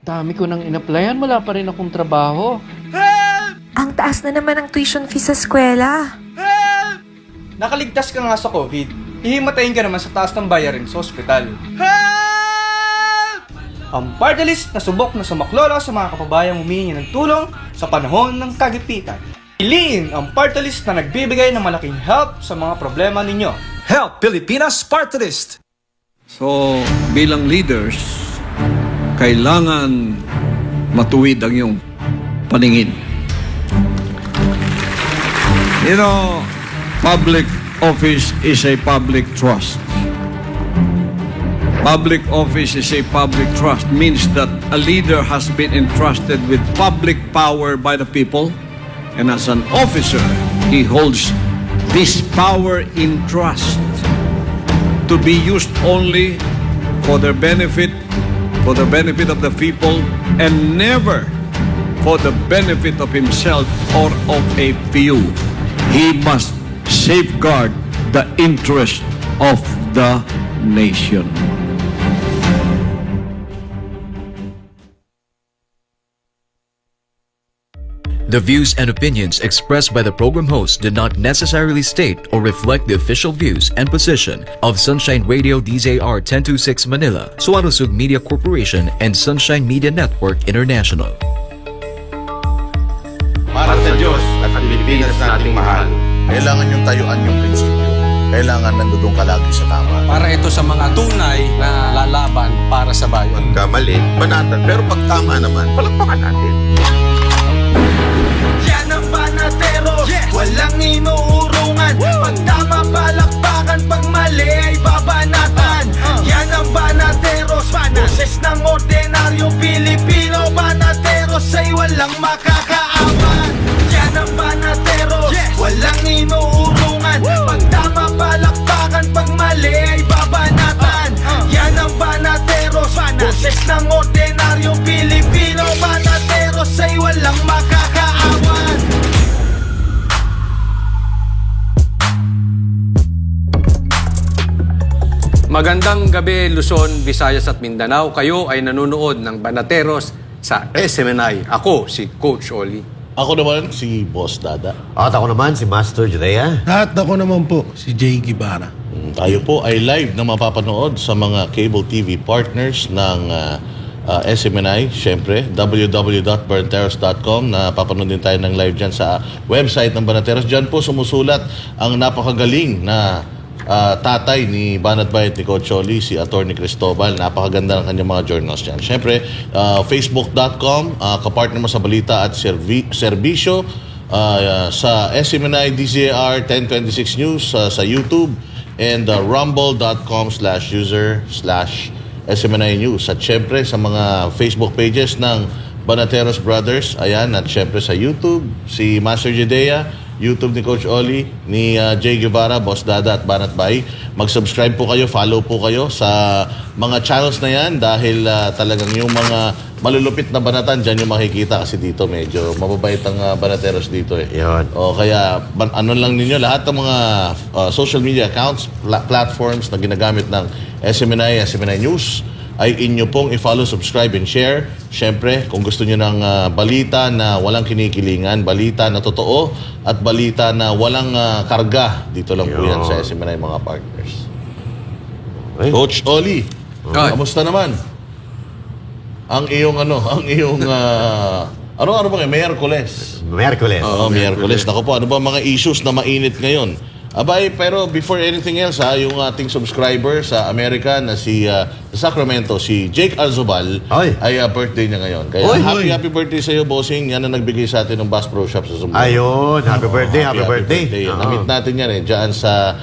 Dami ko nang in-applyan, wala pa rin akong trabaho. Ang taas na naman ang tuition fee sa eskwela. Nakaligtas ka nga sa COVID. Hihimatayin ka naman sa taas ng bayarin sa ospital. Ang party list na subok na sumaklolo sa mga kapabayang humihingi ng tulong sa panahon ng kagipitan. Piliin ang party list na nagbibigay ng malaking help sa mga problema ninyo. Help Pilipinas Party List! So, bilang leaders, kailangan matuwid ang iyong paningin. You know, public office is a public trust. Public office is a public trust means that a leader has been entrusted with public power by the people, and as an officer, he holds this power in trust to be used only for the benefit of the people, and never for the benefit of himself or of a few. He must safeguard the interest of the nation. The views and opinions expressed by the program host did not necessarily state or reflect the official views and position of Sunshine Radio DZR 1026 Manila, Suarosug Media Corporation, and Sunshine Media Network International. Para sa Diyos at ang Pilipinas nating mahal. Kailangan yung tayuan yung prinsipyo. Kailangan nandudong ka lagi sa tama. Para ito sa mga tunay na lalaban para sa bayan. Pagkamali, banatan. Pero pag tama naman, palakpakan natin. Yan ang Banateros, walang inuurungan. Pag tama, palakpakan. Pag mali, ay babanatan. Yan ang Banateros, boses ng ordinaryong Pilipino. Banateros ay walang makakaawan. Yan ang Banateros, walang inuurungan. Pag tama, palakpakan. Pag mali, ay babanatan. Yan ang Banateros, boses ng ordinaryong Pilipino. Banateros ay walang makakaawan. Magandang gabi, Luzon, Visayas at Mindanao. Kayo ay nanonood ng Banateros sa SMNI. Ako, si Coach Oli. Ako naman si Boss Dada. At ako naman, si Master Judea. At ako naman po, si Jay Guevara. Tayo po ay live na mapapanood sa mga cable TV partners ng SMNI. Siyempre, www.banateros.com na papanood din tayo ng live dyan sa website ng Banateros. Dyan po sumusulat ang napakagaling na tatay ni Banat Bayat ni Coach Oli, si Atty. Cristobal. Napakaganda ng kanyang mga journals dyan. Siyempre, facebook.com, kapartner mo sa balita at serbisyo, sa SMNI DZR 1026 News, sa YouTube, and rumble.com/user/SMNI News. At siyempre, sa mga Facebook pages ng Banateros Brothers, ayan, at siyempre sa YouTube, si Master Judea, YouTube ni Coach Oli, ni Jay Guevara, Boss Dada at Banat Bay. Mag-subscribe po kayo, follow po kayo sa mga channels na yan dahil talagang yung mga malulupit na banatan dyan yung makikita kasi dito medyo mababait ang Banateros dito eh. Yun. O kaya ano lang ninyo, lahat ng mga social media accounts, platforms na ginagamit ng SMNI News ay inyo pong i-follow, subscribe, and share. Siyempre, kung gusto nyo ng balita na walang kinikilingan, balita na totoo, at balita na walang karga, dito lang po yan sa SMNI mga partners. Ay. Coach Oli, kamusta naman? Ang iyong ano ba ngayon? Miyerkules. Miyerkules. Oo, Miyerkules. Naku po, ano ba mga issues na mainit ngayon? Abay, pero before anything else, yung ating subscriber sa Amerika na si Sacramento, si Jake Arzobal, ay birthday niya ngayon. Kaya happy birthday sa iyo, bossing. Yan ang nagbigay sa atin ng Bass Pro Shop sa Zumba. Ayun, happy birthday. Na-meet natin yan dyan sa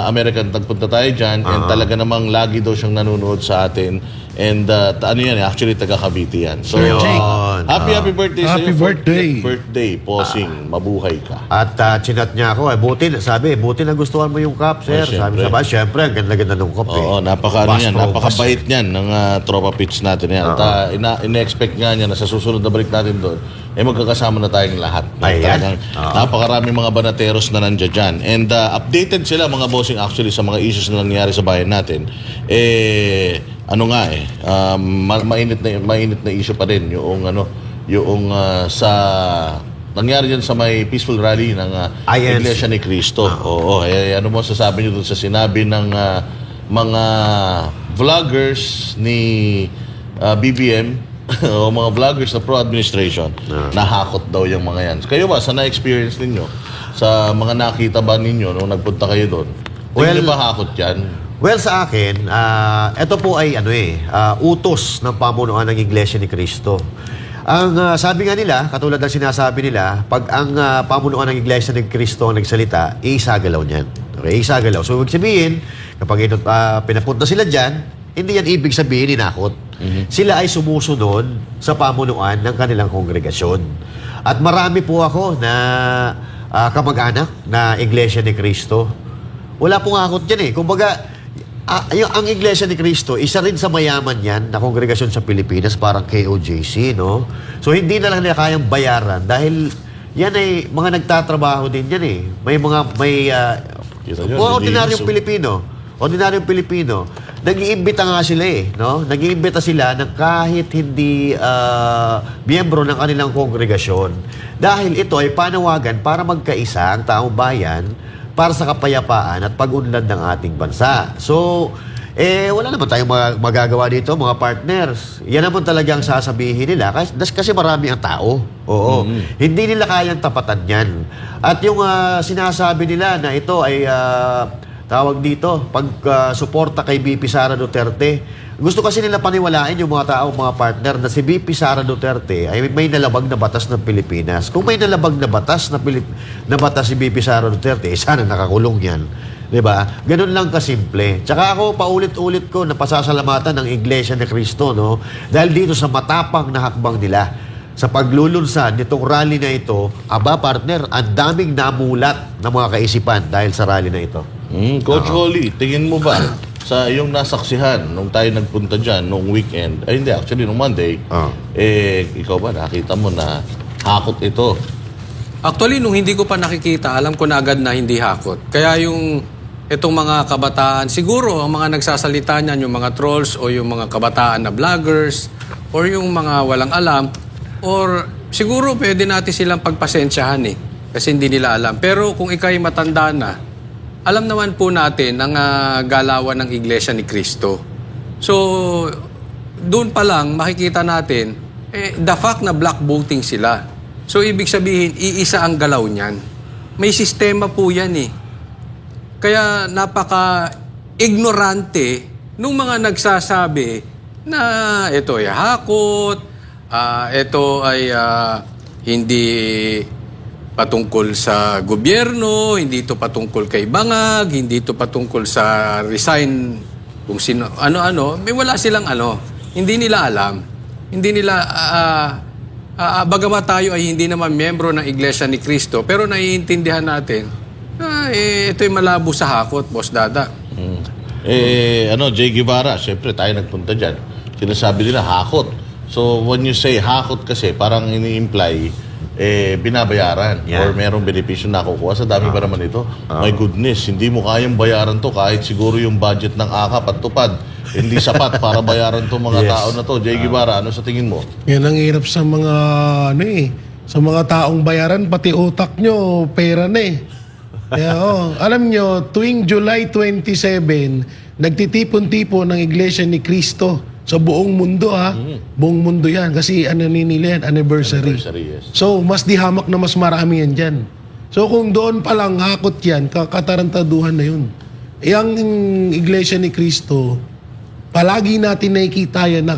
American. Tagpunta tayo dyan, and talaga namang lagi daw siyang nanonood sa atin. And ano yan, actually taga Cavite yan. So, happy birthday sa iyo. Happy birthday. Birthday, bossing. Mabuhay ka. At chinat niya ako, buti nagustuhan mo yung cup, sir. Sabi sa syempre, ang ganda-ganda ng cup. Oo, napakabait niyan ng tropa pitch natin yan. At ina-expect nga niya na sa susunod na balik natin doon, magkakasama na tayong lahat. Napakaraming mga Banateros na nandiyan dyan. And updated sila mga bossing actually sa mga issues na nangyari sa bayan natin. ano nga mainit na issue pa rin yung sa nangyari dyan sa may peaceful rally ng INC. Iglesia ni Cristo. Oo, ano mo sasabi niyo dun sa sinabi ng mga vloggers ni BBM o mga vloggers na pro-administration, nahakot daw yung mga yan. Kayo ba, sa na-experience ninyo, sa mga nakita ba ninyo nung nagpunta kayo doon? Tingin niyo ba hakot yan? Well, sa akin, ito po ay utos ng pamunuan ng Iglesia ni Cristo. Ang sabi nga nila, katulad ng sinasabi nila, pag ang pamunuan ng Iglesia ni Cristo ang nagsalita, iisagalaw niyan. Okay, iisagalaw. So, ibig sabihin, kapag pinapunta sila dyan, hindi yan ibig sabihin inakot. Sila ay sumusunod sa pamunuan ng kanilang kongregasyon. At marami po ako na kamag-anak na Iglesia ni Cristo. Wala pong akot dyan eh. Kumbaga, ang Iglesia ni Cristo, isa rin sa mayaman yan na kongregasyon sa Pilipinas, parang KOJC, no? So, hindi na lang nila kayang bayaran dahil yan ay mga nagtatrabaho din yan eh. Ordinaryong Pilipino. Nag-iimbita nga sila eh, no? Nag-iimbita sila ng kahit hindi miyembro ng kanilang kongregasyon. Dahil ito ay panawagan para magkaisa ang taong bayan para sa kapayapaan at pag-unlad ng ating bansa. So, wala naman tayong magagawa dito, mga partners. Yan naman talagang sasabihin nila kasi marami ang tao. Oo. Hindi nila kayang tapatan yan. At yung sinasabi nila na ito ay tawag dito, pag-suporta kay BP Sara Duterte, gusto kasi nila paniwalain yung mga tao, mga partner, na si BP Sara Duterte ay may nalabag na batas ng Pilipinas. Kung may nalabag na batas na batas si BP Sara Duterte, sana nakakulong yan. Diba? Ganun lang kasimple. Tsaka ako, paulit-ulit ko na pasasalamatan ng Iglesia ni Cristo, no? Dahil dito sa matapang na hakbang nila, sa paglulunsan nitong rally na ito, partner, ang daming namulat ng mga kaisipan dahil sa rally na ito. Coach Oli, tingin mo ba sa iyong nasaksihan nung tayo nagpunta dyan nung weekend, ay hindi, actually nung Monday, ikaw ba nakita mo na hakot ito? Actually, nung hindi ko pa nakikita, alam ko na agad na hindi hakot. Kaya itong mga kabataan, siguro ang mga nagsasalita niyan, yung mga trolls o yung mga kabataan na vloggers or yung mga walang alam, or siguro pwede natin silang pagpasensyahan kasi hindi nila alam. Pero kung ikaw'y matanda na, alam naman po natin ang galawan ng Iglesia ni Cristo. So, doon pa lang makikita natin, the fact na black voting sila. So, ibig sabihin, iisa ang galaw niyan. May sistema po yan Kaya napaka-ignorante nung mga nagsasabi na ito ay hakot, ito ay hindi patungkol sa gobyerno, hindi ito patungkol kay Bangag, hindi ito patungkol sa resign, kung sino, ano-ano. May wala silang hindi nila alam. Hindi nila, bagamat tayo ay hindi naman miyembro ng Iglesia ni Cristo, pero naiintindihan natin, ito'y malabo sa hakot, Boss Dada. Jay Guevara, syempre tayo nagpunta dyan. Sinasabi nila hakot. So, when you say hakot kasi, parang ini-imply, binabayaran or merong benepisyo na nakukuha. Sa dami pa naman ito. My goodness, hindi mo kayang bayaran to kahit siguro yung budget ng AKAP at tupad. Hindi sapat para bayaran to mga tao na to. Jay Guevara, ano sa tingin mo? Yan ang hirap sa mga, sa mga taong bayaran, pati utak nyo, pera na Kaya, alam nyo, tuwing July 27, nagtitipon-tipon ng Iglesia ni Cristo sa buong mundo buong mundo yan kasi nila yan, anniversary. Yes. So mas dihamak na mas marami yan dyan. So kung doon pa lang hakot yan, katarantaduhan na yun. Ang Iglesia ni Cristo, palagi natin nakikita yan na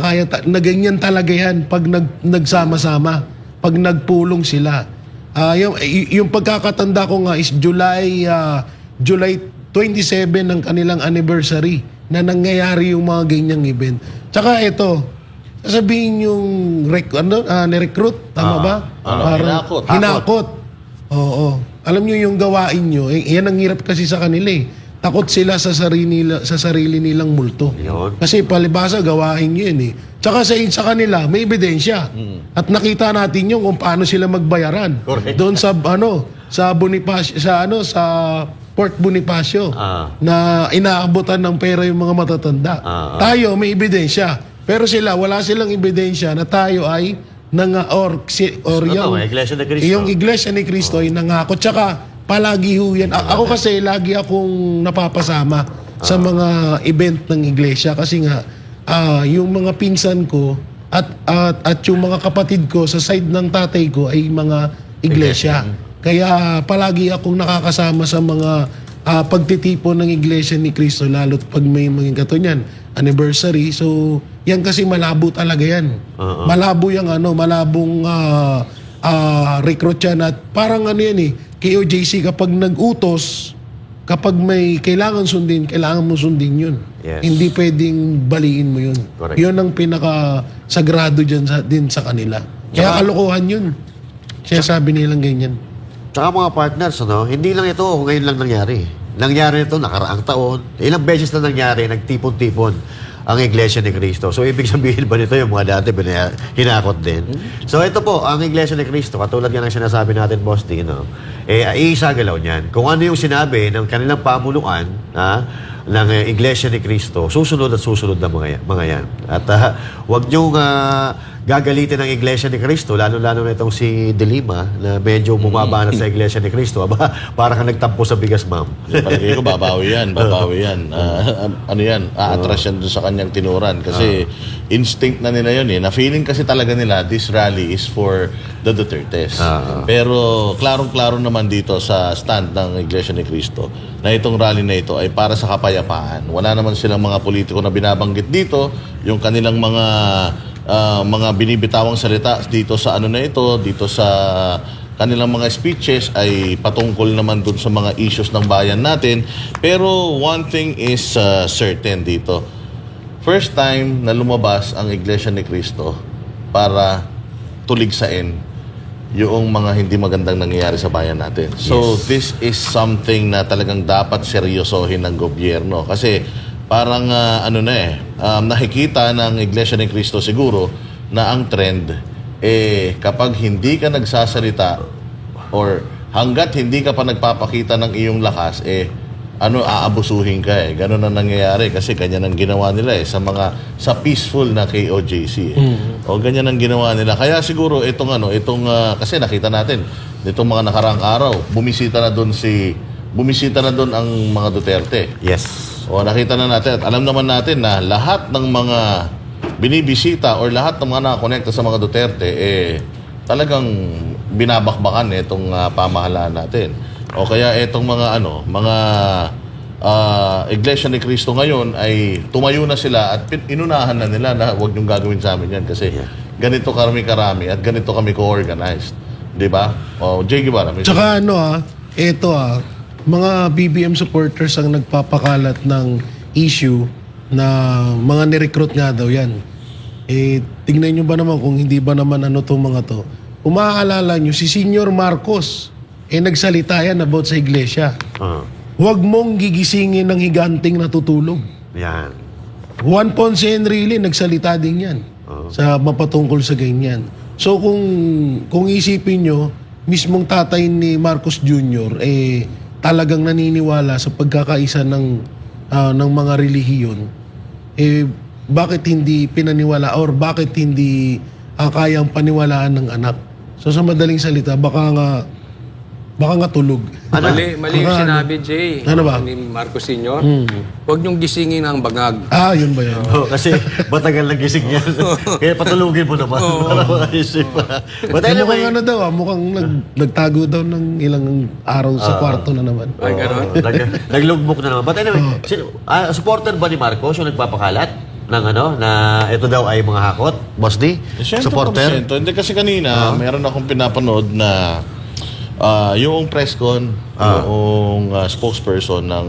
ganyan talaga yan pag nagsama-sama, pag nagpulong sila. Yung pagkakatanda ko nga is July 27 ng kanilang anniversary na nangyayari yung mga ganyang event. Tsaka ito, sasabihin yung ni-recruit, tama ba? Hinakot. Oo. Alam nyo yung gawain nyo, yan ang hirap kasi sa kanila Takot sila sa sarili nilang multo. Kasi palibasa gawain nyo yan Tsaka sa kanila, may ebidensya. At nakita natin yung kung paano sila magbayaran. Doon sa Bonifacio, sa Fort Bonifacio Ah. na inaabutan ng pera yung mga matatanda. Tayo may ebidensya. Pero wala silang ebidensya na tayo ay Ano, Iglesia ni Cristo. yung Iglesia ni Cristo ay nangako. Tsaka palagi ho yan. Ako kasi lagi akong napapasama sa mga event ng iglesia kasi nga yung mga pinsan ko at yung mga kapatid ko sa side ng tatay ko ay mga iglesia. Kaya palagi akong nakakasama sa mga pagtitipon ng Iglesia ni Cristo lalo't pag may mga katunyan, anniversary. So, yan kasi malabo talaga yan. Malabo yung malabong recruit yan at parang yan KOJC kapag nag-utos, kapag may kailangan mo sundin yun. Yes. Hindi pwedeng baliin mo yun. Correct. Yun ang pinaka-sagrado dyan din sa kanila. Kaya kalokohan yun. Siya sabi nilang ganyan. Tsaka mga partners, hindi lang ito ngayon lang nangyari. Nangyari ito nakaraang taon. Ilang beses na nangyari, nagtipon-tipon ang Iglesia ni Cristo. So, ibig sabihin ba nito yung mga dati hinakot din? So, ito po, ang Iglesia ni Cristo, katulad nga ng sinasabi natin, Boss D, isa galaw niyan. Kung ano yung sinabi ng kanilang pamunuan, ng Iglesia ni Cristo, susunod at susunod na mga yan. At huwag niyong gagalitin ng Iglesia ni Cristo, lalo-lalo na itong si De Lima, na medyo bumaba na sa Iglesia ni Cristo. Parang ka nagtampo sa bigas, ma'am. Palagay ko, babawi yan. Aatras yan doon sa kanyang tinuran. Kasi instinct na nila yun Na-feeling kasi talaga nila, this rally is for the Dutertes. Pero klarong-klaro naman dito sa stand ng Iglesia ni Cristo na itong rally na ito ay para sa kapayapaan. Wala naman silang mga politiko na binabanggit dito. Yung kanilang mga binibitawang salita dito sa dito sa kanilang mga speeches ay patungkol naman dun sa mga issues ng bayan natin. Pero one thing is certain dito. First time na lumabas ang Iglesia ni Cristo para tuligsain yung mga hindi magandang nangyayari sa bayan natin. So this is something na talagang dapat seryosohin ng gobyerno. Kasi parang nakikita ng Iglesia ni Cristo siguro na ang trend kapag hindi ka nagsasalita or hanggat hindi ka pa nagpapakita ng iyong lakas aabusuhin ka Ganun na nangyayari kasi ganyan ang ginawa nila sa peaceful na KOJC O ganyan ang ginawa nila. Kaya siguro itong kasi nakita natin nitong mga nakaraang araw, bumisita na doon ang mga Duterte. Yes. O nakita na natin at alam naman natin na lahat ng mga binibisita or lahat ng mga nakakonekta sa mga Duterte talagang binabakbakan itong pamahalaan natin. O kaya itong mga Iglesia ni Cristo ngayon ay tumayo na sila at inunahan na nila na huwag niyong gagawin sa amin yan kasi ganito karami at ganito kami co-organized. Di ba? O Jay Guevara. Tsaka mga BBM supporters ang nagpapakalat ng issue na mga nirecruit nga daw yan. Tingnan nyo ba naman kung hindi ba naman itong mga to. Umaalala nyo, si Senior Marcos, nagsalita yan about sa iglesia. Huwag mong gigisingin ng higanting natutulog. Yan. Juan Ponce Enrile, nagsalita din yan sa mapatungkol sa ganyan. So kung isipin nyo, mismong tatay ni Marcos Jr. Talagang naniniwala sa pagkakaisa ng mga relihiyon, bakit hindi pinaniwala or bakit hindi kayang paniwalaan ng anak? So sa madaling salita, baka nga tulog. Mali yung sinabi, Jay. Ano ba? Ni Marcos Sr. Huwag niyong gisingin ang bangag. Yun ba yun? Kasi matagal na gising yan. Kaya patulugin mo naman. Para makaisip. But anyway, Mukhang nagtago daw ng ilang araw sa kwarto na naman. Ay, gano'n? naglugmok na naman. But anyway, supporter ba ni Marcos yung nagpapakalat ng na ito daw ay mga hakot? Boss D? 100%. Supporter? Hindi kasi kanina, meron akong pinapanood na yung press con, yung spokesperson ng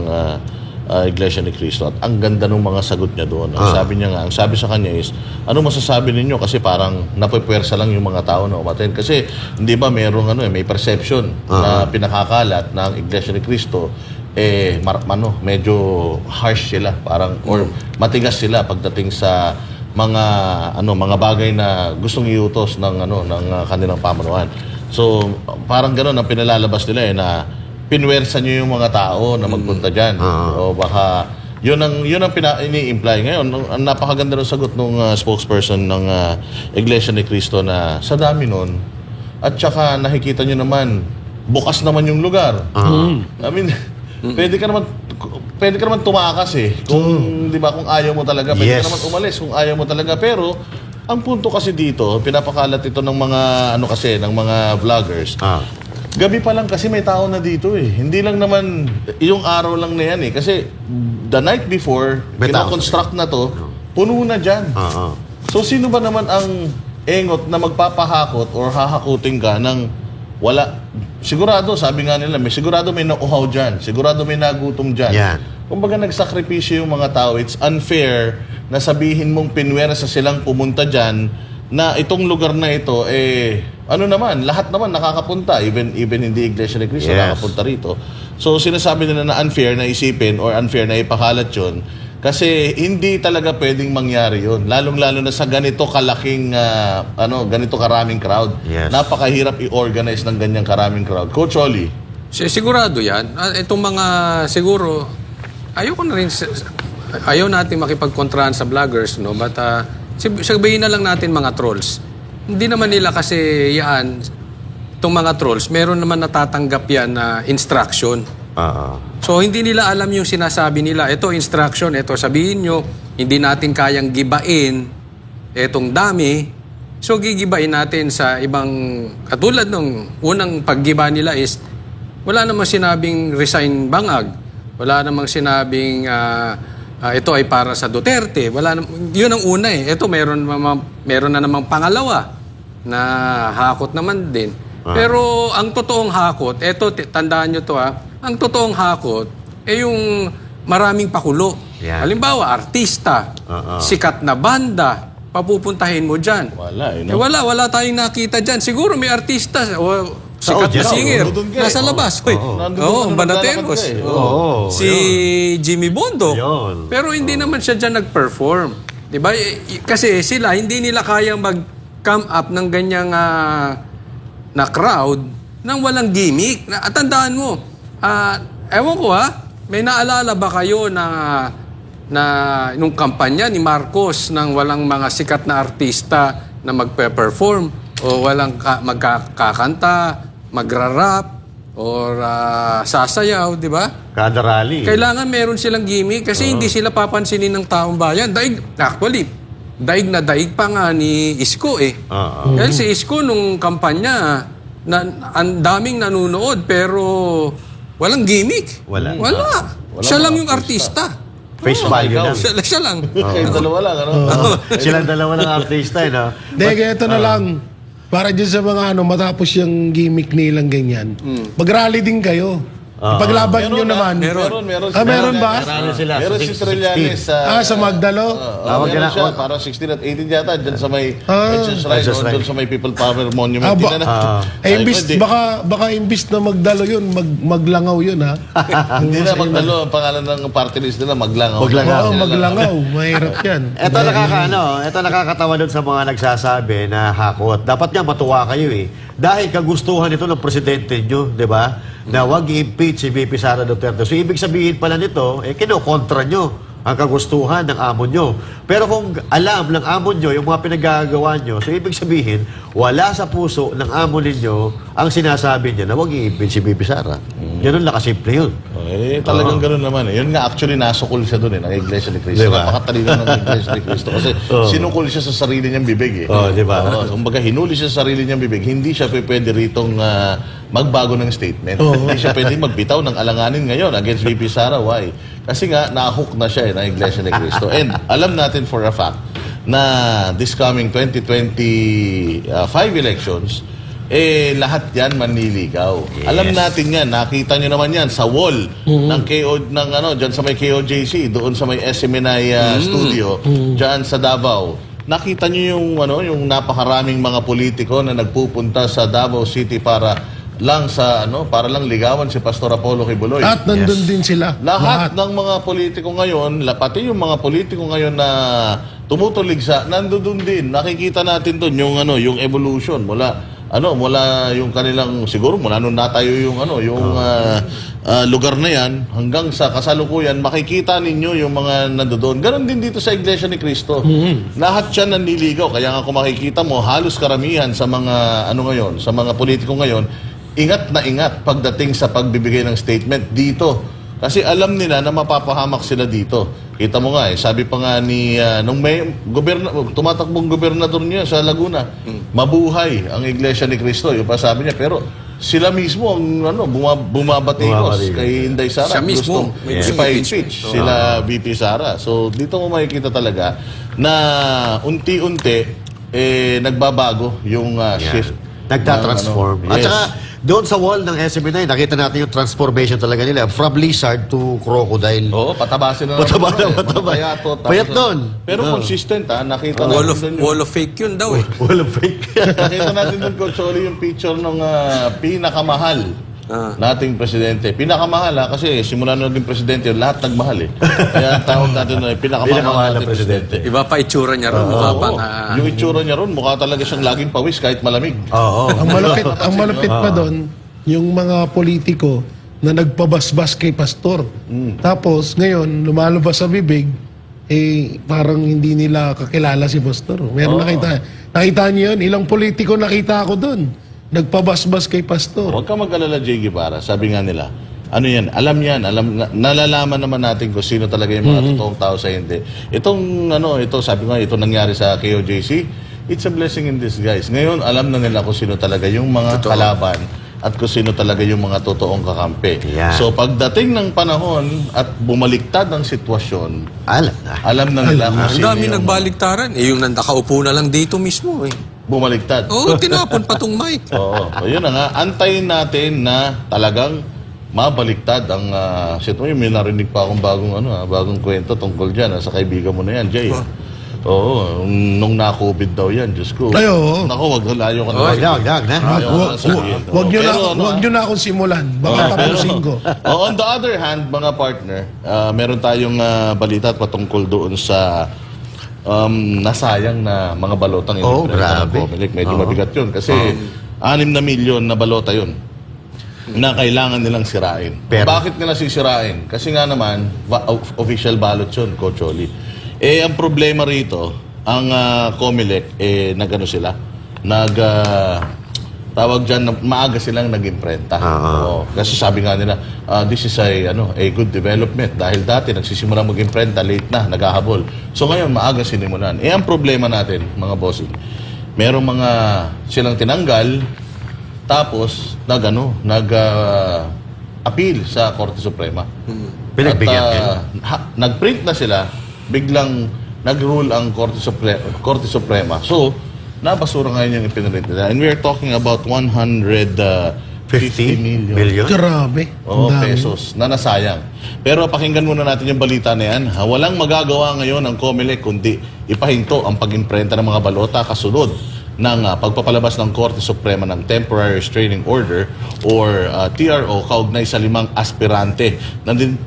Iglesia ni Cristo. At ang ganda ng mga sagot niya doon. Ang sabi sa kanya is, ano masasabi ninyo? Kasi parang napupwersa lang yung mga tao na umaten. Kasi, hindi ba merong may perception na pinakakalat ng Iglesia ni Cristo, medyo harsh sila, parang, or matigas sila pagdating sa mga bagay na gustong iutos ng kanilang pamunuan. So, parang gano'n ang pinalalabas nila na pinwersa nyo yung mga tao na magpunta dyan. O baka, yun ang ini-imply. Ngayon, ang napakaganda ng sagot ng spokesperson ng Iglesia ni Cristo na sa dami nun, at saka nakikita nyo naman, bukas naman yung lugar. I mean, pwede ka naman tumakas eh. Kung, di ba, kung ayaw mo talaga, pwede ka naman umalis kung ayaw mo talaga. Pero, ang punto kasi dito, pinapakalat ito ng mga, ng mga vloggers. Gabi pa lang kasi may tao na dito eh. Hindi lang naman, yung araw lang na yan eh. Kasi, the night before, kinoconstruct na to, puno na dyan. So, sino ba naman ang engot na magpapahakot or hahakutin ka ng wala? Sigurado, sabi nga nila, sigurado may nauhaw dyan. Sigurado may nagutom dyan. Kumbaga nagsakripisyo yung mga tao. It's unfair na sabihin mong pinwersa silang pumunta dyan na itong lugar na ito, lahat naman nakakapunta. Even hindi Iglesia ni Cristo nakakapunta rito. So sinasabi nila na unfair na isipin or unfair na ipakalat yun. Kasi hindi talaga pwedeng mangyari yun. Lalong-lalo na sa ganito kalaking, ganito karaming crowd. Napakahirap i-organize ng ganyang karaming crowd. Coach Oli? Sigurado yan. Itong mga, siguro, ayaw natin makipagkontrahan sa vloggers, no? But, sabihin na lang natin mga trolls. Hindi naman nila kasi itong mga trolls, meron naman natatanggap yan na instruction. So, hindi nila alam yung sinasabi nila. Ito, instruction. Ito, sabihin nyo, hindi natin kayang gibain etong dami. So, gigibain natin sa ibang, katulad ng unang paggiba nila is, wala namang sinabing resign bangag. Wala namang sinabing ito ay para sa Duterte. Yun ang una eh. Ito, meron na namang pangalawa na hakot naman din. Pero ang totoong hakot, ito, tandaan nyo to ang totoong hakot, yung maraming pakulo. Halimbawa, artista, sikat na banda, papupuntahin mo dyan. Wala tayong nakita dyan. Siguro may artista, sikat na singer, nasa labas. Ang Banateros. Si Jimmy Bondo. Pero hindi naman siya dyan nag-perform. Diba? Kasi sila, hindi nila kayang mag-come up ng ganyang na crowd nang walang gimmick. At tandaan mo, ewan ko may naalala ba kayo na nung kampanya ni Marcos nang walang mga sikat na artista na magpe-perform o walang magkakanta, magra-rap or sasayaw, di ba? Kada rally. Kailangan meron silang gimmick kasi hindi sila papansinin ng taong bayan. Daig na daig pa nga ni Isko eh. Dahil si Isko nung kampanya, ang daming nanonood pero walang gimmick. Wala. Siya lang yung artista. Face value lang. Siya lang. Kayo dalawa lang, Silang dalawa lang artista, no? Ito na lang. Para dyan sa mga matapos yung gimmick nilang ganyan. Mag-rally din kayo. Ipaglaban nyo naman. Meron. Meron ba? Meron si Trillanes sa Magdalo? Meron siya, parang 16 at 18 yata, dyan sa may Shrine, doon sa may People Power Monument. Baka imbis na Magdalo yun, maglangaw yun, ha? Hindi na Magdalo, ang pangalan ng party list nila, Maglangaw. Maglangaw. Mahirap yan. Ito nakakatawa doon sa mga nagsasabi na hakot. Dapat nga matuwa kayo eh. Dahil kagustuhan ito ng presidente nyo, di ba? Na wag i-impeach si VP Sara Duterte. So, ibig sabihin pala nito, kinokontra nyo ang kagustuhan ng amo nyo. Pero kung alam ng amo nyo yung mga pinagagawa nyo, so ibig sabihin, wala sa puso ng amo ninyo ang sinasabi niya na wag i-impeach si VP Sara. Ganun lang kasimple yun. Talagang ganun naman eh. Yun nga, actually, nasukol siya doon ng Iglesia ni Cristo. Diba? Napakatalino ng Iglesia ni Cristo. Kasi sinukol siya sa sarili niyang bibig eh. Diba? Kumbaga, hinuli siya sa sarili niyang bibig. Hindi siya pwede ritong magbago ng statement. Hindi siya pwede magbitaw ng alanganin ngayon against VP Sara. Why? Kasi nga, nahook na siya ng Iglesia ni Cristo. And alam natin for a fact na this coming 2025 elections, lahat yan manliligaw. Alam natin yan. Nakita nyo naman yan sa wall ng dyan sa may KOJC, doon sa may SMNI studio, dyan sa Davao. Nakita nyo yung napakaraming mga politiko na nagpupunta sa Davao City para lang para lang ligawan si Pastor Apollo Kibuloy. At nandun din sila. Lahat ng mga politiko ngayon, pati yung mga politiko ngayon na tumutulig nandun din. Nakikita natin doon yung evolution mula mula yung kanilang, siguro mula nung natayo yung lugar na yan, hanggang sa kasalukuyan, makikita ninyo yung mga nandoon. Ganon din dito sa Iglesia ni Cristo. Lahat siya nanliligaw. Kaya nga kung makikita mo, halos karamihan sa mga, sa mga politiko ngayon, ingat na ingat pagdating sa pagbibigay ng statement dito. Kasi alam nila na mapapahamak sila dito. Kita mo nga sabi pa nga ni nung may tumatakbong gobernador niya sa Laguna, mabuhay ang Iglesia ni Cristo. Yung pa sabi niya, pero sila mismo ang bumabatikos kay Inday Sara. Siya mismo may gusto i-impeach sila VP Sara. So dito mo makikita talaga na unti-unti nagbabago yung shift. Nagtatransform. At saka, doon sa wall ng SMNI, nakita natin yung transformation talaga nila. From lizard to crocodile. Oo, patabasin na. Pataba. Payat doon. Pero consistent nakita natin doon. Wall of fake yun daw eh. Wall of fake. Nakita natin doon, Coach Oli, yung picture ng pinakamahal nating presidente. Pinakamahal kasi simula na naging presidente, lahat nagmahal Kaya tawag natin na pinakamahal nating presidente. Iba pa itsura niya ron. Mukha pa yung itsura niya ron, mukha talaga siyang laging pawis kahit malamig. Ang malapit pa doon, yung mga politiko na nagpabasbas kay pastor. Tapos ngayon, lumalabas sa bibig, parang hindi nila kakilala si pastor. Meron nakita niyo yun? Ilang politiko nakita ako doon. Nagpabasbas kay pastor. Huwag ka mag-alala, J. Guevara. Sabi nga nila, nalalaman naman natin kung sino talaga yung mga totoong tao sa hindi. Sabi nga, ito nangyari sa KOJC, it's a blessing in disguise. Ngayon, alam na nila kung sino talaga yung mga kalaban at kung sino talaga yung mga totoong kakampi. Yeah. So, pagdating ng panahon at bumaliktad ang sitwasyon, alam na nila kung Ang sino dami yung nagbaliktaran. Yung nakaupo na lang dito mismo bumaliktad. Oo, tinapon pa tong mic. Oo. Yun na nga. Antayin natin na talagang mabaliktad ang sitwasyon. May narinig pa akong bagong kwento tungkol dyan sa kaibigan mo na yan, Jay. Oo. Nung na-COVID daw yan, Diyos ko. Ay, oo. Naku, layo ka na. Wag nyo na akong simulan. Baka tapusin ko. On the other hand, mga partner, meron tayong balita at patungkol doon sa nasayang na mga balotang grabe. Medyo mabigat yun kasi 6 na milyon na balota yun na kailangan nilang sirain. Pero, bakit nila sisirain? Kasi nga naman, official ballot yun, Coach Oli. Ang problema rito, ang COMELEC, tawag dyan, maaga silang nag-imprenta. Kasi sabi nga nila, this is a good development. Dahil dati, nagsisimula mag-imprenta, late na, naghahabol. So ngayon, maaga sinimulan. Ang problema natin, mga bossing, merong mga silang tinanggal, tapos, nag-appeal sa Korte Suprema. Pinagbigyan nag-print na sila, biglang nag-rule ang Korte Suprema. So, nabasura ngayon yung ipinrint nila. And we are talking about 150 million Grabe. pesos na nasayang. Pero pakinggan muna natin yung balita na yan. Walang magagawa ngayon ng COMELEC kundi ipahinto ang pag-imprenta ng mga balota kasunod ng pagpapalabas ng Korte Suprema ng Temporary Restraining Order or TRO kaugnay sa 5 aspirante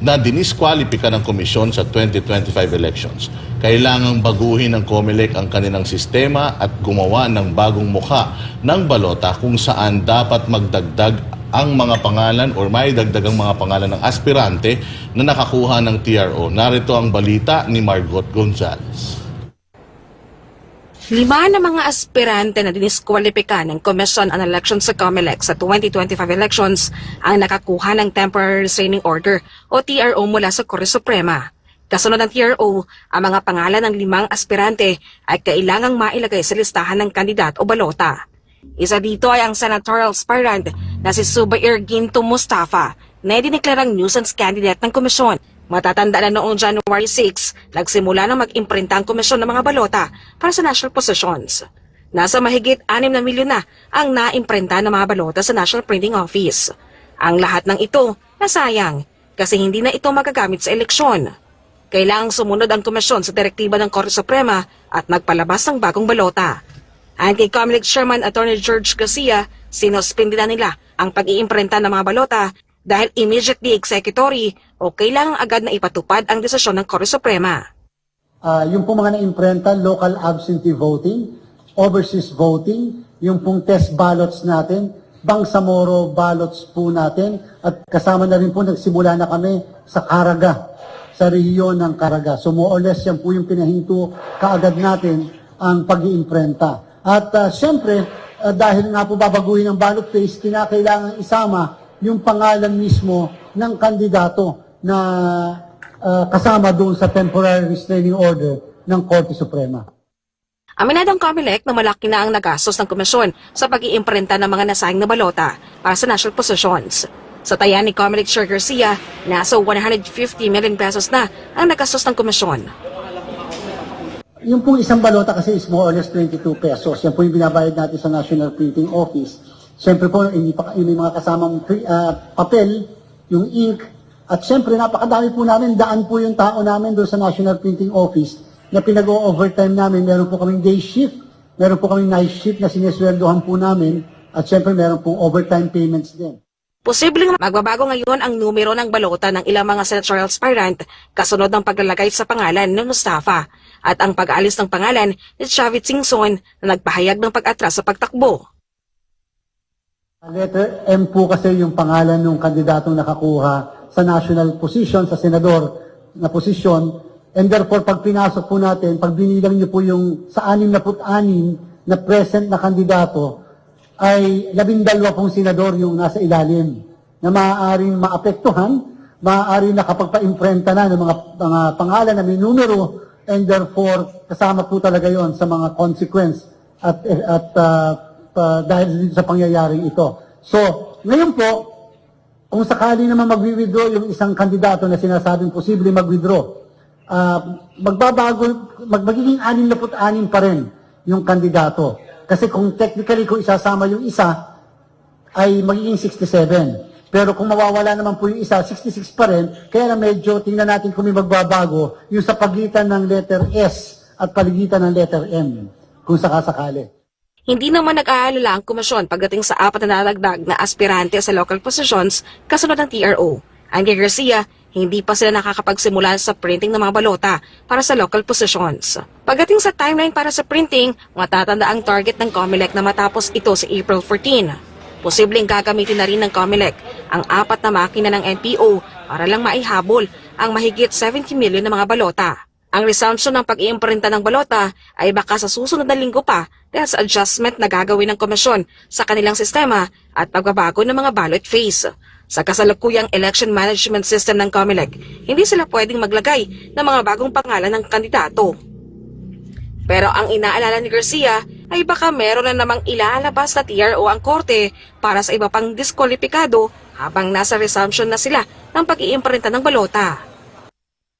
na diniskwalipika ng komisyon sa 2025 elections. Kailangang baguhin ng COMELEC ang kanilang sistema at gumawa ng bagong mukha ng balota kung saan dapat magdagdag ang mga pangalan or may dagdag ang mga pangalan ng aspirante na nakakuha ng TRO. Narito ang balita ni Margot Gonzalez. 5 na mga aspirante na diniskwalipika ng Commission on Elections sa COMELEC sa 2025 elections ang nakakuha ng Temporary Restraining Order o TRO mula sa Korte Suprema. Kasunod ng TRO, ang mga pangalan ng 5 aspirante ay kailangang mailagay sa listahan ng kandidat o balota. Isa dito ay ang senatorial aspirant na si Zubair Ginto Mustafa na idineklarang nuisance candidate ng komisyon. Matatanda na noong January 6, nagsimula na mag-imprinta ang komisyon ng mga balota para sa national positions. Nasa mahigit 6 na milyon na ang naimprinta ng mga balota sa National Printing Office. Ang lahat ng ito nasayang kasi hindi na ito magagamit sa eleksyon. Kailangang sumunod ang komisyon sa direktiba ng Korte Suprema at magpalabas ng bagong balota. Ayon kay COMELEC Chairman Attorney George Garcia, sinuspindi na nila ang pag-iimprinta ng mga balota dahil immediately executory o kailangang agad na ipatupad ang desisyon ng Korte Suprema. Yung po mga na-imprenta, local absentee voting, overseas voting, yung pong test ballots natin, Bangsamoro ballots po natin, at kasama na rin po, nagsimula na kami sa Caraga, sa rehiyon ng Caraga. So more or less, yan po yung pinahinto kaagad natin ang pag-iimprenta. At siyempre, dahil nga po babaguhin ang ballot phase, kinakailangan isama yung pangalan mismo ng kandidato na kasama doon sa temporary restraining order ng Korte Suprema. Aminadong COMELEC na malaki na ang nagastos ng komisyon sa pag-iimprenta ng mga nasayang na balota para sa national positions. Sa taya ni COMELEC Chair Garcia, nasa 150 million pesos na ang nagastos ng komisyon. Yung pong isang balota kasi is more or less 22 pesos. Yan po yung binabayad natin sa National Printing Office. Siyempre po, may mga kasamang papel, yung ink, at siyempre napakadami po namin, daan po yung tao namin doon sa National Printing Office na pinag-o-overtime namin. Meron po kaming day shift, meron po kaming night shift na sinesweldohan po namin, at siyempre meron po overtime payments din. Posibleng magbabago ngayon ang numero ng balota ng ilang mga senatorial aspirant kasunod ng paglalagay sa pangalan ng Mustafa at ang pag-aalis ng pangalan ni Chavit Singson na nagpahayag ng pag-atras sa pagtakbo. Letter M po kasi yung pangalan ng kandidatong nakakuha sa national position, sa senador na posisyon. And therefore, pag pinasok po natin, pag binilang niyo po yung sa 66 na present na kandidato, ay 12 pong senador yung nasa ilalim na maaaring maapektuhan, maaaring nakapagpa-imprenta na ng mga pangalan na may numero, and therefore, kasama po talaga yon sa mga consequence at dahil sa pangyayaring ito. So, ngayon po, kung sakali naman mag-withdraw yung isang kandidato na sinasabing posible mag-withdraw, magiging 66 pa rin yung kandidato. Kasi kung technically kung isasama yung isa, ay magiging 67. Pero kung mawawala naman po yung isa, 66 pa rin. Kaya na medyo tingnan natin kung may magbabago yung sa pagitan ng letter S at pagitan ng letter M, kung sakasakali. Hindi naman nag-aalala ang komisyon pagdating sa 4 na nalagdag na aspirante sa local positions kasunod ng TRO. Ang kay Garcia, hindi pa sila nakakapagsimula sa printing ng mga balota para sa local positions. Pagdating sa timeline para sa printing, matatanda ang target ng COMELEC na matapos ito sa April 14. Posibleng gagamitin na rin ng COMELEC ang 4 na makina ng NPO para lang maihabol ang mahigit 70 million na mga balota. Ang resumption ng pag-iimprinta ng balota ay baka sa susunod na linggo pa dahil sa adjustment na gagawin ng komisyon sa kanilang sistema at pagbabago ng mga ballot phase. Sa kasalukuyang election management system ng COMELEC, hindi sila pwedeng maglagay ng mga bagong pangalan ng kandidato. Pero ang inaalala ni Garcia ay baka meron na namang ilalabas na TRO ang korte para sa iba pang diskwalipikado habang nasa resumption na sila ng pag-iimprinta ng balota.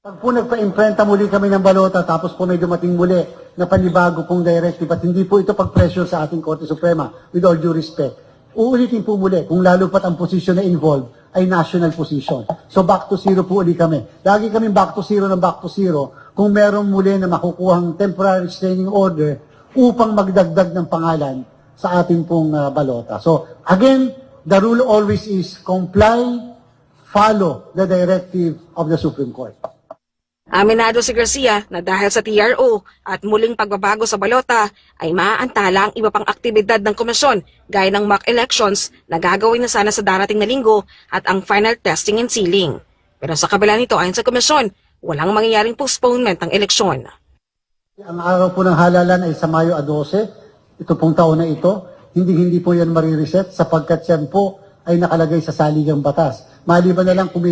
Pag po nagpa-imprenta muli kami ng balota, tapos po may dumating muli na panibago pong directive at hindi po ito pag-pressure sa ating Korte Suprema, with all due respect. Uulitin po muli kung lalo pat ang posisyon na involved ay national position. So back to zero po ulit kami. Lagi kami back to zero kung meron muli na makukuhang temporary restraining order upang magdagdag ng pangalan sa ating pong balota. So again, the rule always is comply, follow the directive of the Supreme Court. Aminado si Garcia na dahil sa TRO at muling pagbabago sa balota ay maaantala ang iba pang aktibidad ng komisyon gaya ng mock elections na gagawin na sana sa darating na linggo at ang final testing and sealing. Pero sa kabila nito ayon sa komisyon, walang mangyayaring postponement ng eleksyon. Ang araw po ng halalan ay sa Mayo 12, ito pong taon na ito. Hindi po yan marireset sapagkat yan po ay nakalagay sa saligang batas. Maliban na lang kung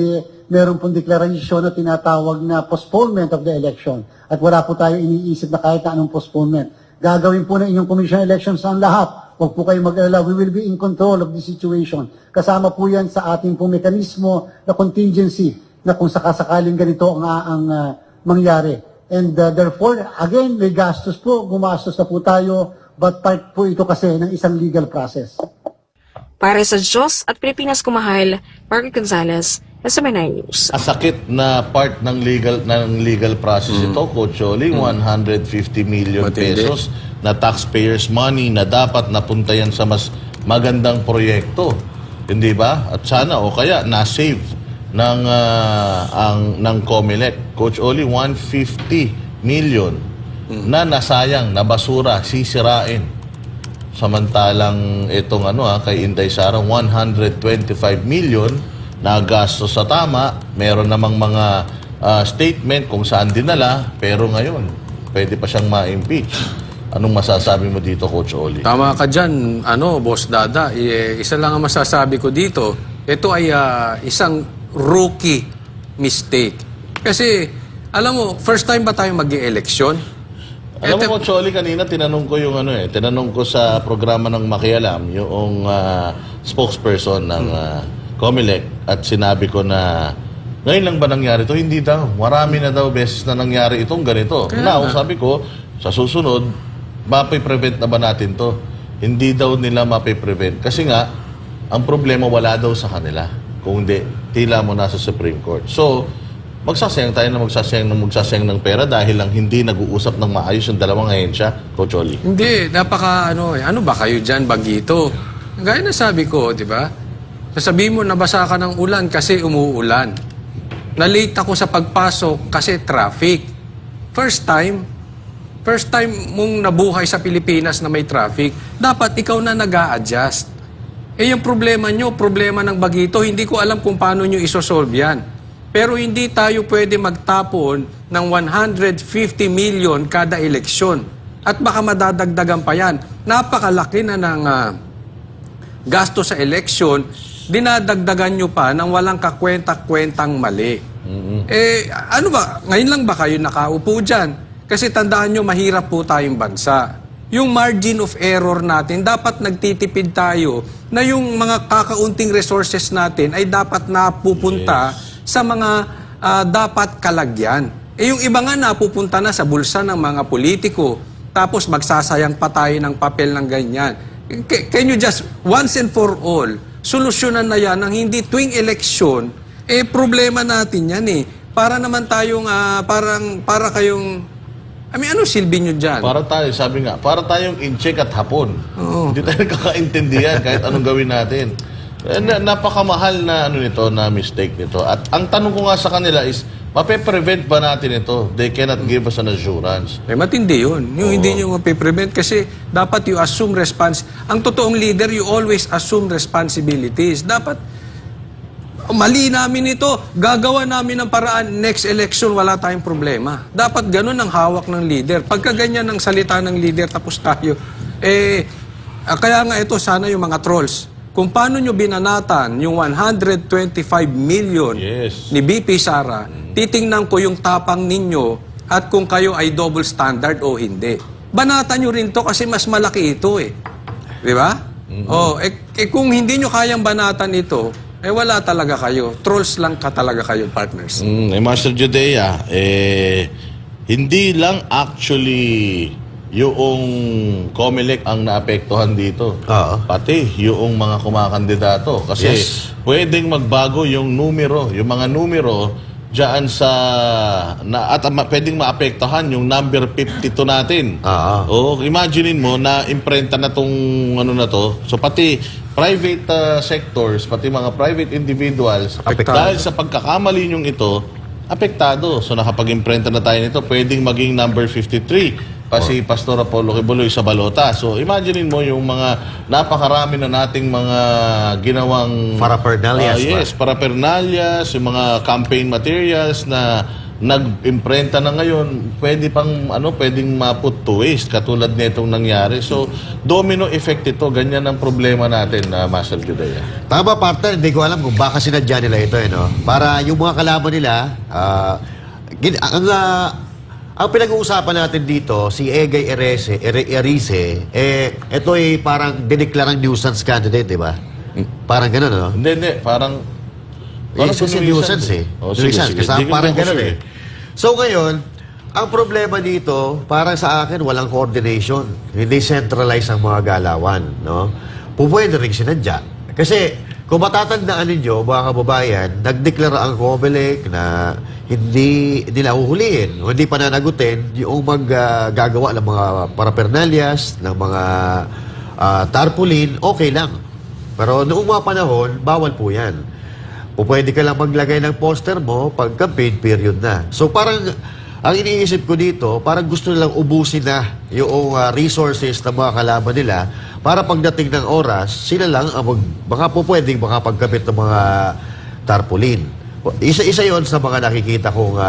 meron pong deklarasyon na tinatawag na postponement of the election at wala po tayo iniisip na kahit na anong postponement. Gagawin po ng inyong Commission Elections ang lahat. Huwag po kayong mag-alala. We will be in control of the situation. Kasama po yan sa ating pong mekanismo na contingency na kung sakasakaling ganito ang mangyari. And therefore, again, may gastos po. Gumastos na po tayo. But part po ito kasi ng isang legal process. Para sa Diyos at Pilipinas kumahal, Margaret Gonzalez, SMNI News. Sakit na part ng legal process ito, Coach Oli, 150 million pesos na taxpayers money na dapat napunta yan sa mas magandang proyekto. Hindi ba? At sana o kaya na-save ng COMELEC. Coach Oli, 150 million na nasayang, na basura, sisirain. Samantalang itong kay Inday Sara, 125 million na gasto sa tama. Meron namang mga statement kung saan dinala, pero ngayon, pwede pa siyang ma-impeach. Anong masasabi mo dito, Coach Oli? Tama ka dyan, Boss Dada. Isa lang ang masasabi ko dito. Ito ay isang rookie mistake. Kasi, alam mo, first time ba tayo mag-i-eleksyon? Alam mo, Coach Oli, kanina tinanong ko yung tinanong ko sa programa ng Makialam, yung spokesperson ng COMELEC, at sinabi ko na ngayon lang ba nangyari ito? Hindi daw. Marami na daw beses na nangyari itong ganito. Now, sabi ko, sa susunod, mapiprevent na ba natin to? Hindi daw nila mapiprevent. Kasi nga, ang problema wala daw sa kanila. Kung hindi, tila mo nasa Supreme Court. So, magsasayang tayo na magsasayang ng pera dahil lang hindi nag-uusap ng maayos yung dalawang ahensya, Coach Oli. Hindi, ano ba kayo dyan, Bagito? Gaya na sabi ko, di ba? Sasabihin mo, nabasa ka ng ulan kasi umuulan. Na-late ako sa pagpasok kasi traffic. First time mong nabuhay sa Pilipinas na may traffic, dapat ikaw na nag-a-adjust. Yung problema nyo, problema ng Bagito, hindi ko alam kung paano nyo isosolve yan. Pero hindi tayo pwede magtapon ng 150 million kada eleksyon. At baka madadagdagan pa yan. Napakalaki na ng gasto sa eleksyon, dinadagdagan nyo pa ng walang kakwenta-kwentang mali. Ano ba? Ngayon lang ba kayo nakaupo dyan? Kasi tandaan nyo, mahirap po tayong bansa. Yung margin of error natin, dapat nagtitipid tayo na yung mga kakaunting resources natin ay dapat napupunta sa mga dapat kalagyan. Yung iba nga napupunta na sa bulsa ng mga politiko, tapos magsasayang pa tayo ng papel ng ganyan. Can you just, once and for all, solusyonan na yan ng hindi tuwing eleksyon, problema natin yan Para naman tayong, para kayong, ano silbi nyo dyan? Para tayo, sabi nga, para tayong in-check at hapon. Hindi tayo kakaintindihan kahit anong gawin natin. Napakamahal na nito, na mistake nito. At ang tanong ko nga sa kanila is, mape-prevent ba natin ito? They cannot give us an assurance. Matindi yun. Yung hindi nyo mape-prevent kasi dapat you assume ang totoong leader, you always assume responsibilities. Dapat, mali namin ito, gagawa namin ng paraan, next election, wala tayong problema. Dapat ganun ang hawak ng leader. Pagka ganyan ang salita ng leader, tapos tayo. Kaya nga ito, sana yung mga trolls. Kung paano nyo binanatan yung 125 million ni BP Sara, titingnan ko yung tapang ninyo at kung kayo ay double standard o hindi. Banatan nyo rin to kasi mas malaki ito Di ba? Kung hindi nyo kayang banatan ito, wala talaga kayo. Trolls lang talaga kayo, partners. Master Judea, hindi lang actually yung COMELEC ang naapektuhan dito. Pati yung mga kumakandidato. Kasi pwedeng magbago yung numero, yung mga numero dyan sa... at pwedeng maapektuhan yung number 52 natin. Imaginein mo na imprenta na tong na to. So pati private sectors, pati mga private individuals, dahil sa pagkakamali nyong ito, apektado. So nakapag-imprenta na tayo nito, pwedeng maging number 53 pa si Pastor Apollo Kibuloy sa balota. So imagine mo yung mga napakarami na nating mga ginawang paraphernalia. Paraphernalia, yung mga campaign materials na nag-imprenta na ngayon, pwedeng ma-put to waste katulad nitong nangyari. So, domino effect ito. Ganyan ang problema natin, Master Judea. Tama, partner. Hindi ko alam kung baka sinadya nila ito, Para yung mga kalaban nila, ang pinag-uusapan natin dito, si Egay Erice, ito ay parang dineklarang nuisance candidate, di ba? Parang gano'n, Hindi. Parang si nuisance, nuisance, kasi parang gano'n, So ngayon, ang problema dito, parang sa akin, walang coordination. Hindi centralized ang mga galawan, Pupwede rin sinadya. Kasi, kung matatandaan ninyo, mga kababayan, nagdeklara ang COMELEC na hindi nila uhulihin, hindi pananagutin yung gagawa ng mga paraphernalias, ng mga tarpaulin, okay lang. Pero noong mga panahon, bawal po yan. Pwede ka lang maglagay ng poster mo pag campaign period na. So parang, ang iniisip ko dito, parang gusto nilang ubusin na yung resources ng mga kalaban nila para pagdating ng oras, sila lang ang baka po pwedeng makapagkabit ng mga tarpaulin. Isa-isa yon sa mga nakikita kong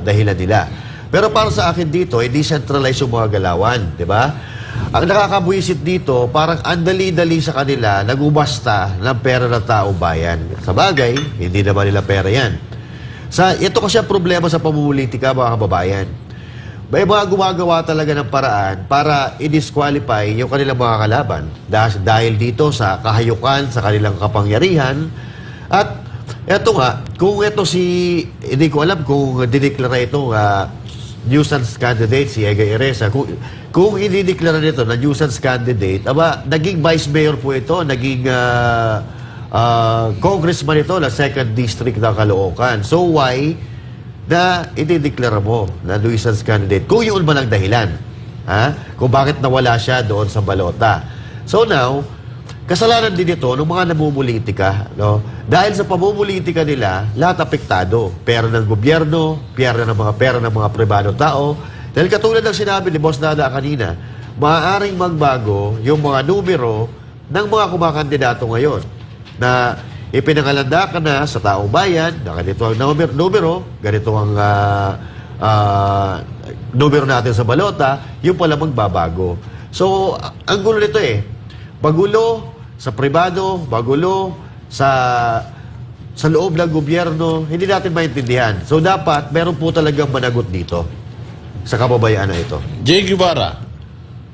dahilan nila. Pero para sa akin dito, decentralize yung mga galawan, di ba? Ang nakakabuisit dito, parang andali-dali sa kanila, nagubasta ng pera ng tao bayan. Sa bagay, hindi naman nila pera yan. Ito kasi ang problema sa pamumulitika, mga kababayan. May mga gumagawa talaga ng paraan para i-disqualify yung kanilang mga kalaban dahil dito sa kahayukan, sa kanilang kapangyarihan. At eto nga, kung ito hindi ko alam kung dineklara ito nuisance candidate, si Egay Eresa, kung i-declare nito na nuisance candidate, naging vice mayor po ito, naging congressman ito na 2nd district ng Caloocan. So why na i-declare mo na nuisance candidate? Kung yun man ang dahilan, kung bakit nawala siya doon sa balota. So now, kasalanan din ito ng mga namumulitika, no? Dahil sa pamumulitika nila, lahat apektado. Pera ng gobyerno, pera ng mga pribadong tao. Dahil katulad ng sinabi ni Boss Dada kanina, maaaring magbago yung mga numero ng mga kumakandidato ngayon na ipinangalanda ka na sa taong bayan na ganito ang numero, ganito ang numero natin sa balota, yung pala magbabago. So, ang gulo nito magulo sa pribado, magulo sa loob ng gobyerno, hindi natin maintindihan. So, dapat, meron po talagang managot dito sa kababayaan na ito. Jay Guevara,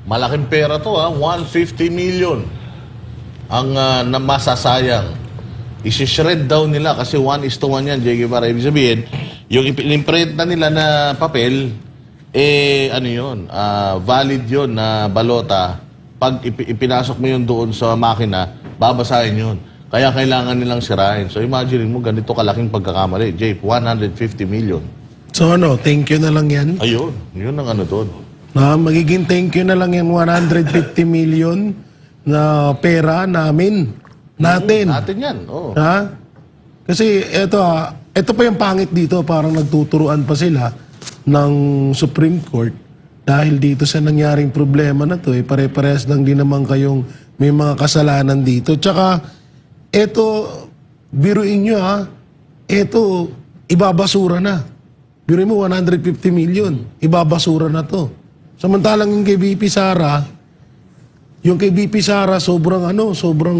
malaking pera to 150 million ang masasayang. Isi-shred daw nila kasi 1:1 yan, Jay Guevara. Ibig sabihin, yung in-print na nila na papel, valid yun na balota. Pag ipinasok mo yun doon sa makina, babasahin yun. Kaya kailangan nilang sirain. So imagine mo, ganito kalaking pagkakamali. Jay, 150 million. So thank you na lang yan. Ayun, yun ang doon. Magiging thank you na lang yan, 150 million na pera natin. Natin yan, oo. Kasi ito pa yung pangit dito, parang nagtuturuan pa sila ng Supreme Court dahil dito sa nangyaring problema na to, pare-parehas lang din naman kayong may mga kasalanan dito. Tsaka, biruin nyo ibabasura na. Biruin mo, 150 million, ibabasura na to. Samantalang yung kay BP Sara, sobrang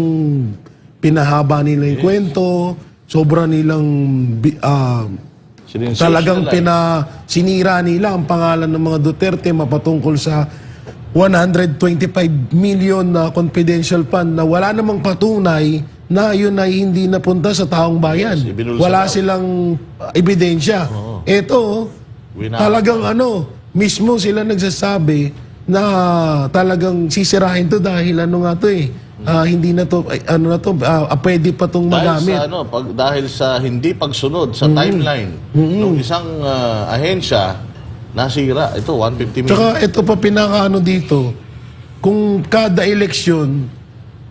pinahaba nila yung kwento, sobrang nilang talagang sinira nila ang pangalan ng mga Duterte mapatungkol sa 125 million na confidential fund na wala namang patunay na yun ay hindi napunta sa taong bayan. Wala silang ebidensya. Ito, talagang mismo sila nagsasabi na talagang sisirahin to dahil hindi na to, pwede pa itong magamit. Dahil sa hindi pagsunod sa timeline ng isang ahensya, nasira. Ito, 150 million. Tsaka ito pa dito, kung kada eleksyon,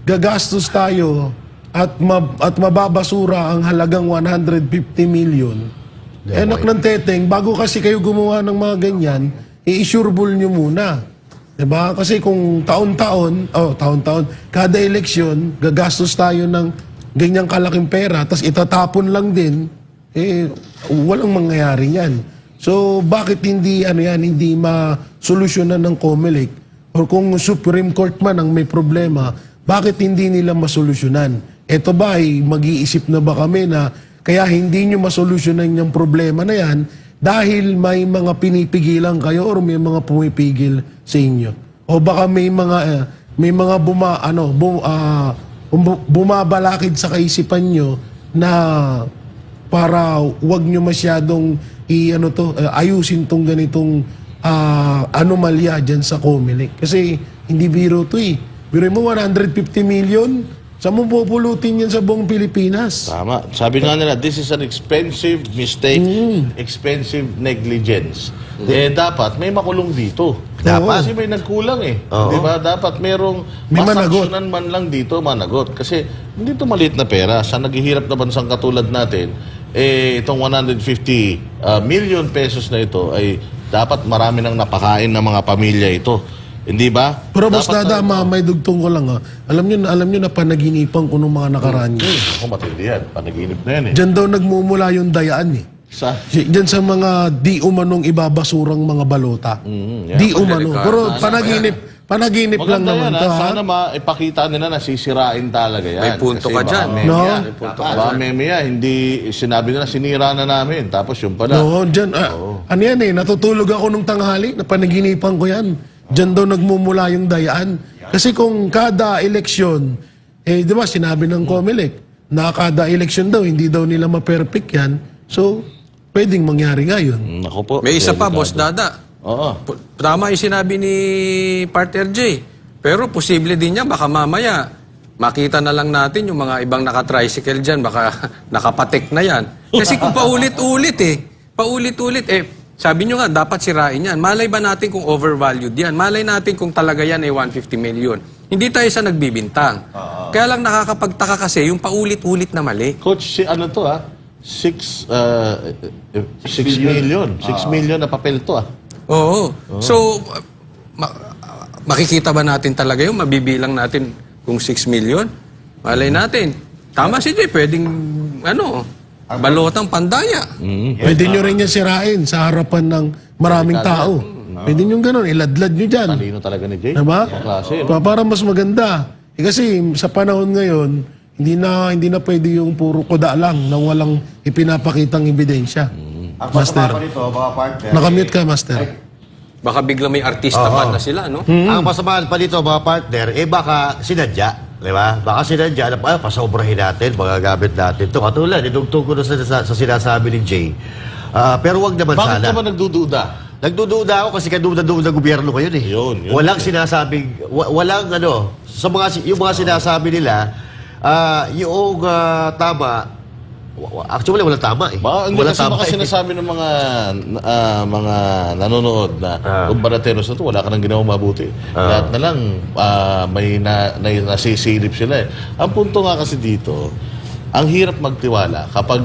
gagastos tayo at mababasura ang halagang 150 million. Enak ng teteng, bago kasi kayo gumawa ng mga ganyan, i-issureball nyo muna. Diba? Kasi kung taon-taon, kada eleksyon, gagastos tayo ng ganyang kalaking pera, tapos itatapon lang din, walang mangyayari yan. So, bakit hindi, hindi masolusyonan ng COMELEC? O kung Supreme Court man ang may problema, bakit hindi nila masolusyonan? Ito ba ay mag-iisip na ba kami na kaya hindi nyo masolusyonan yung problema na yan dahil may mga pinipigilan kayo or may mga pumipigil sa inyo? O baka may mga bumabalakid sa kaisipan nyo na para wag nyo masyadong ayusin tong ganitong anomalya dyan sa COMELEC. Kasi hindi biro to Biro mo 150 million, saan mo pupulutin yan sa buong Pilipinas? Tama. Sabi nga nila, this is an expensive mistake, expensive negligence. Dapat may makulong dito. Dapat. Kasi may nagkulang Di ba? Dapat merong masaksyonan man lang dito, managot. Kasi hindi ito maliit na pera. Sa naghihirap na bansang katulad natin, itong 150 million pesos na ito ay dapat marami nang napakain ng mga pamilya ito. Hindi ba? Pero boss Dapat Dada, may dugtong ko lang ha. Alam nyo na panaginipan ko nung mga nakaraan ko. Ako matindi yan. Panaginip na yan eh. Diyan daw nagmumula yung dayaan eh. Sa? Diyan sa mga di umanong ibabasurang mga balota. yan. Di umano. Pero panaginip lang Maganda naman yan, to ha? ha. Sana maipakita nila na sisirain talaga yan. May punto ka dyan. No? May punto ka Baka dyan. memea, hindi sinabi nila sinira na namin. Tapos yung pala. No, dyan. Ano yan eh, natutulog ako nung tanghali, napanaginipan ko yan. Diyan daw nagmumula yung dayaan. Kasi kung kada eleksyon, di ba sinabi ng COMELEC, na kada eleksyon daw, hindi daw nila ma-perfect yan. So, pwedeng mangyari nga yun. Ako po. May isa pa, Boss Dada. Oo. Tama yung sinabi ni Partner J. Pero posible din niya, baka mamaya, makita na lang natin yung mga ibang naka-tricycle dyan, baka nakapatek na yan. Kasi kung paulit-ulit sabi nyo nga, dapat sirain yan. Malay ba natin kung overvalued yan? Malay natin kung talaga yan ay 150 million. Hindi tayo sa nagbibintang. Kaya lang nakakapagtaka kasi yung paulit-ulit na mali. Coach, ano to 6 million. 6 million na papel to Oo. So, makikita ba natin talaga yung mabibilang natin kung 6 million? Malay natin. Tama si Jay, pwedeng, balotang pandaya. Pwede nyo rin yan sirain sa harapan ng maraming tao. Pwede nyo ganun, iladlad nyo dyan. Talino talaga ni Jay. Diba? Ang klase. Para mas maganda. Kasi sa panahon ngayon, hindi na pwede yung puro kuda lang na walang ipinapakitang ebidensya. Master. Nakamute ka, Master. Baka bigla may artista pa na sila, no? Ang masamahan pa dito, mga partner, baka sinadya. Di ba? Baka sinadya, pasobrahin natin, magagamit natin. Ito, katulad, idugtong ko na sa sinasabi ni Jay. Pero wag naman Bakit sana. ka ba nagdududa? Nagdududa ako kasi kaduda-duda gobyerno ko yun eh. Yun. Walang sinasabing, walang yung mga sinasabi nila, yung tama, actually walang tama eh. Hindi Walang kasi tama baka sinasabi ng mga nanonood na yung Banateros na to, wala ka nang ginawang mabuti. Lahat na lang may nasisilip sila eh. Ang punto nga kasi dito, ang hirap magtiwala kapag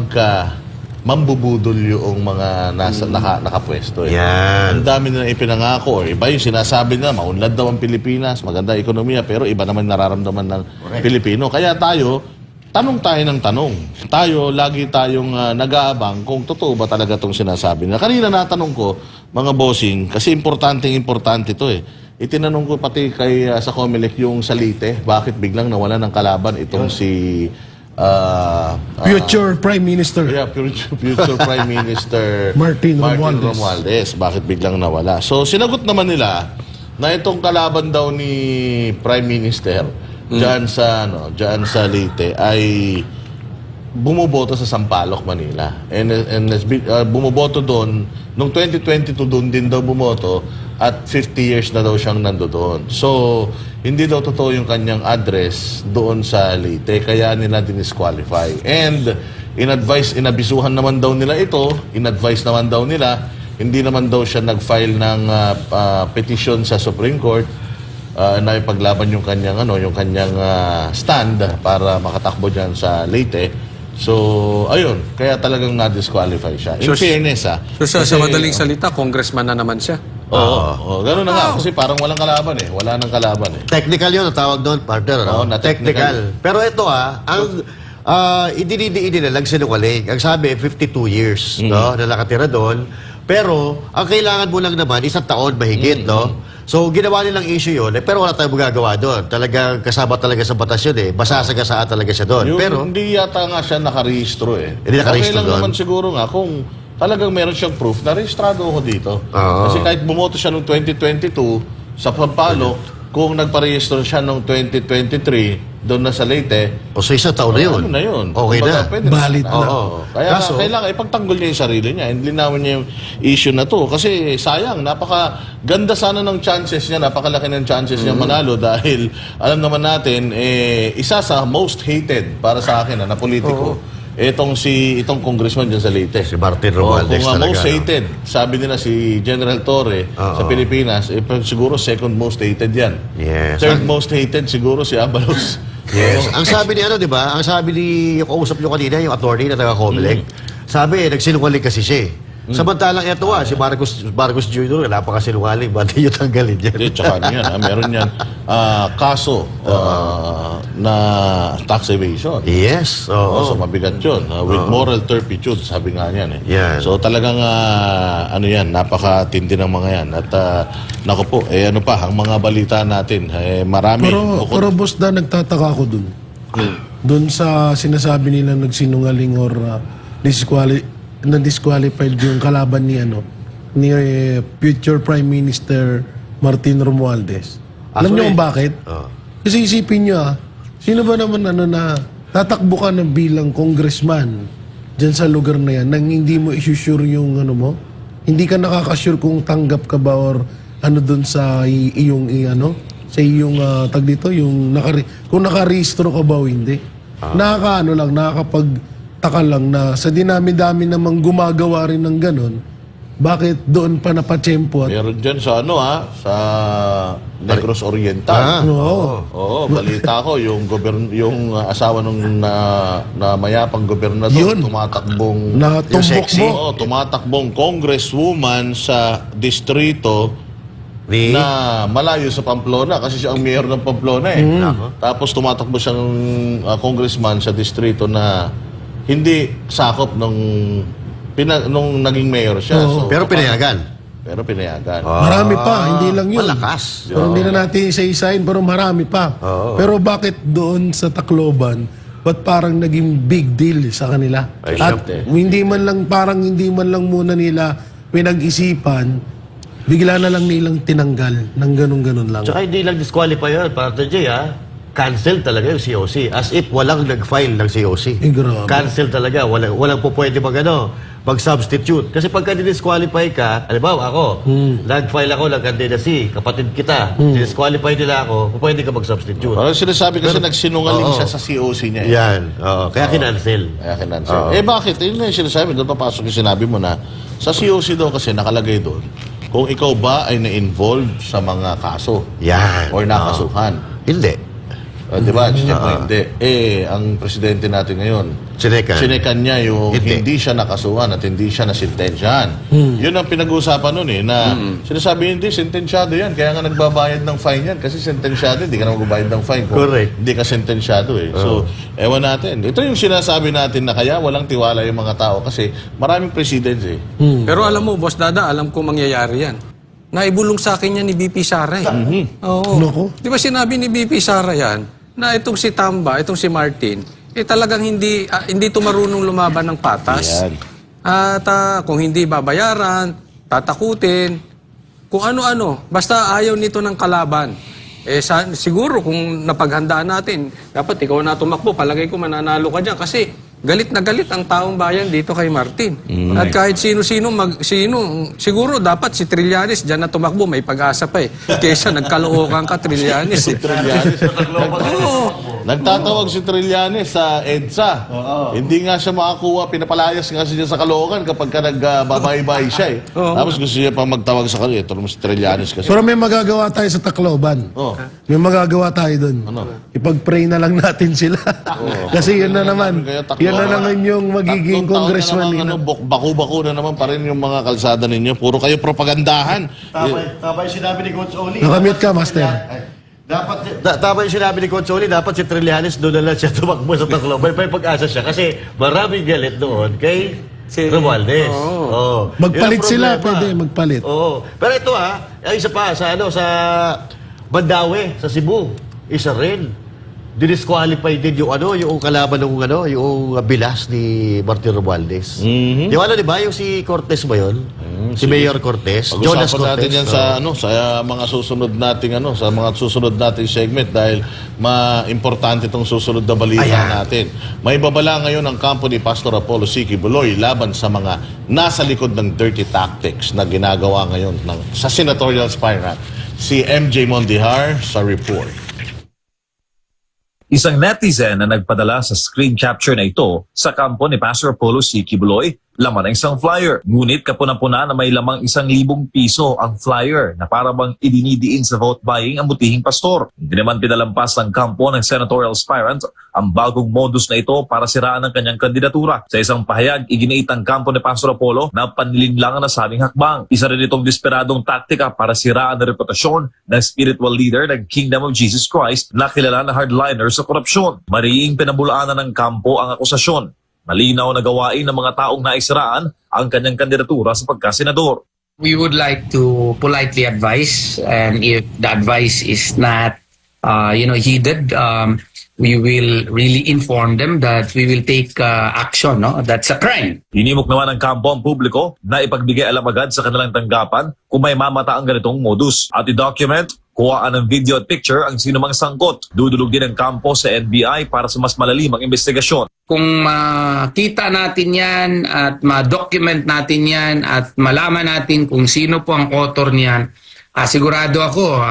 mambubudol yung mga nakapwesto eh. Yan. Ang dami na ipinangako. Iba yung sinasabi na maunlad daw ang Pilipinas, maganda ekonomiya, pero iba naman nararamdaman ng Pilipino. Kaya tanong tayo ng tanong. Lagi tayong nag-aabang kung totoo ba talaga itong sinasabi na. Kanina natanong ko, mga bossing, kasi importante ito eh. Itinanong ko pati sa COMELEC yung Salite, bakit biglang nawala ng kalaban itong si... Future Prime Minister. Yeah, future Prime Minister Martin Romualdez. Bakit biglang nawala? So, sinagot naman nila na itong kalaban daw ni Prime Minister diyan sa Leyte ay bumoboto sa Sampaloc, Manila. And bumoboto doon, nung 2022 doon din daw bumoto at 50 years na daw siyang nandoon. So, hindi daw totoo yung kanyang address doon sa Leyte, kaya nila dinisqualify. And inabisuhan naman daw nila ito, in-advise naman daw nila, hindi naman daw siya nag-file ng petition sa Supreme Court na ipaglaban yung kanyang stand para makatakbo diyan sa Leyte. So, ayun, kaya talagang na-disqualify siya. In fairness, So, sa madaling salita, congressman na naman siya. Oo, gano'n na nga. Kasi parang walang kalaban eh. Wala nang kalaban eh. Technical yun, ang tawag doon, partner. Oo, na technical. Pero ito ang idinidiin nila lang sinungaling. Ang sabi, 52 years na nakatira doon. Pero, ang kailangan mo lang naman, 1 taon mahigit, no? So, ginawa nilang issue yun, pero wala tayong magagawa doon. Talagang kasama talaga sa batas yun eh. Masasagasaan talaga siya doon. Pero, hindi yata nga siya nakarehistro eh. Hindi nakarehistro okay lang doon. naman siguro nga kung talagang meron siyang proof na rehistrado ako dito. Kasi kahit bumoto siya noong 2022 sa Pampalo, kung nagparehistro siya noong 2023 doon na sa Leyte, o so 1 taon na yun. Ano na yun? Okay na. Valid na. Kaya kailangan ipagtanggol niya yung sarili niya. And linawin niya yung issue na to. Kasi sayang, napakaganda sana ng chances niya, napakalaki ng chances niya manalo dahil alam naman natin, isa sa most hated para sa akin na politiko. Itong congressman dyan sa Leyte. Si Martin Romualdez kung talaga. most hated, sabi nila si General Torre sa Pilipinas, siguro second most hated yan. Yes. Third most hated siguro si Abalos. Yes. Ang sabi ni di ba? Ang sabi ni yung kausap niyo kanina, yung attorney na taga-COMELEC, sabi, nagsinungaling kasi siya eh. Samantalang ito si Marcos Jr. napakasinungaling, ba't yung tanggalin yan? Hindi, tsaka ano yan, meron yan kaso na tax evasion. Yes, oo. So mabigat yun. With moral turpitude, sabi nga niyan. Yan. So talagang ano yan, napakatindi ng mga yan. At naku po, ano pa, ang mga balita natin, marami. Pero boss da, nagtataka ako dun. Dun sa sinasabi nila nagsinungaling or na-disqualified yung kalaban ni future Prime Minister Martin Romualdez. Alam niyo kung bakit? Kasi isipin niyo sino ba naman na tatakbo ka ng bilang congressman dyan sa lugar na yan nang hindi mo isusure yung mo? Hindi ka nakakasure kung tanggap ka ba or dun sa iyong sa iyong tag dito, yung kung nakarehistro ka ba o hindi. Nakakapagtaka lang na sa dinami-dami namang gumagawa rin ng ganon, bakit doon pa napatsyempo? Meron dyan sa sa Negros Oriental. Oo, balita ko, yung asawa nung na mayapang gobernador, tumatakbong Natumbok mo. tumatakbong congresswoman sa distrito na malayo sa Pamplona kasi siya ang mayor ng Pamplona Tapos tumatakbo siyang congressman sa distrito na hindi sakop nung naging mayor siya. Pero pinayagan. Marami pa, hindi lang yun. Malakas. Pero hindi na natin isa-isahin, pero marami pa. Pero bakit doon sa Tacloban, ba't parang naging big deal sa kanila? At hindi man lang muna nila pinag-isipan, bigla na lang nilang tinanggal ng ganun-ganun lang. Tsaka hindi lang disqualify yun, Partner J, cancel talaga yung COC. As if walang nag-file ng COC. Grabe. Cancel talaga. Walang po pwede mag-substitute. Kasi pagka disqualify ka, halimbawa ako, nag-file ako ng candidacy, kapatid kita, disqualify nila ako, pwede ka mag-substitute. Sinasabi kasi nagsinungaling siya sa COC niya. Yan. Kaya kinancel. Bakit? Yun na yung sinasabi. Doon papasok yung sinabi mo na sa COC daw kasi nakalagay doon kung ikaw ba ay na-involved sa mga kaso. Yan. Or nakasuhan. Hindi. Diba? Siyempre hindi. Ang presidente natin ngayon, sinekan niya yung hindi siya nakasuhan at hindi siya nasintensyahan. Yun ang pinag-uusapan nun na sinasabi hindi, sentensyado yan. Kaya nga nagbabayad ng fine yan. Kasi sentensyado, hindi ka na magbabayad ng fine. Correct. Hindi ka sentensyado So, ewan natin. Ito yung sinasabi natin na kaya walang tiwala yung mga tao kasi maraming presidents Pero alam mo, Boss Dada, alam ko mangyayari yan. Naibulong sa akin yan ni BP Sara Oo. Naku. Di ba sinabi ni BP Sara yan, na itong si Tamba, itong si Martin, talagang hindi tumarunong lumaban ng patas. Yan. At kung hindi babayaran, tatakutin, kung ano-ano, basta ayaw nito ng kalaban. Siguro kung napaghandaan natin, dapat ikaw na tumakbo, palagay ko mananalo ka dyan kasi galit na galit ang taong bayan dito kay Martin. At kahit sino-sino, siguro dapat si Trillanes dyan na tumakbo, may pag-asa pa kaysa nagkalookan ka, Trillanes. Nagtatawag si Trillanes sa EDSA. Hindi nga siya makakuha, pinapalayas nga siya sa Caloocan kapag ka nagbabaybay siya Tapos gusto niya pa magtawag sa kanila. Ito naman si Trillanes kasi. Pero may magagawa tayo sa Tacloban. May magagawa tayo doon. Ipag-pray na lang natin sila. Kasi yun na naman. Yun na naman yung magiging congressman nila. Baku-baku na naman pa rin yung mga kalsada ninyo. Puro kayo propagandahan. Tama yung sinabi ni Coach Oli. Nakamute ka, Master. Tama yung sinabi ni Coach Oli, dapat si Trillanes doon na lang siya tumakbo sa Tacloban. May pag-asa siya kasi maraming galit doon kay Romualdez. Magpalit Yun ang sila, problema. pwede magpalit. Pero ito ay isa pa sa Mandaue, sa Cebu, isa rin. Disqualify din yung kalaban ng yung bilas ni Martin Romualdez. Di ba yung si Cortez ba yun? Si Mayor Cortez, Jonas Pag-usapan natin Cortez. yan sa mga susunod nating sa mga susunod nating segment dahil importante itong susunod na balita natin. May babala ngayon ang kampo ni Pastor Apollo C. Quiboloy laban sa mga nasa likod ng dirty tactics na ginagawa ngayon sa senatorial aspirant. Si MJ Mondihar sa report. Isang netizen na nagpadala sa screen capture na ito sa kampo ni Pastor Apollo C. Quiboloy laman ng isang flyer. Ngunit kapuna-puna na may lamang 1,000 piso ang flyer na para bang idinidiin sa vote buying ang butihing pastor. Hindi naman pinalampas ng kampo ng senatorial aspirant ang bagong modus na ito para siraan ang kanyang kandidatura. Sa isang pahayag, iginiit ang kampo ni Pastor Apollo na panlilinlang ang nasabing hakbang. Isa rin itong desperadong taktika para siraan ang reputasyon ng spiritual leader ng Kingdom of Jesus Christ na kilala na hardliner sa korupsyon. Mariing pinabulaanan ng kampo ang akusasyon. Malinaw na gawain ng mga taong naisiraan ang kanyang kandidatura sa pagkasenador. We would like to politely advise, and if the advice is not, heeded, we will really inform them that we will take action. No, that's a crime. Hinimok naman ng kampo ang publiko na ipagbigay alam agad sa kanilang tanggapan kung may mamata ang ganitong modus at i-document, kuhaan ng video at picture ang sinumang sangkot. Dudulog din ang kampo sa NBI para sa mas malalimang investigasyon. Kung makita natin yan at ma-document natin yan at malaman natin kung sino po ang author niyan, sigurado ako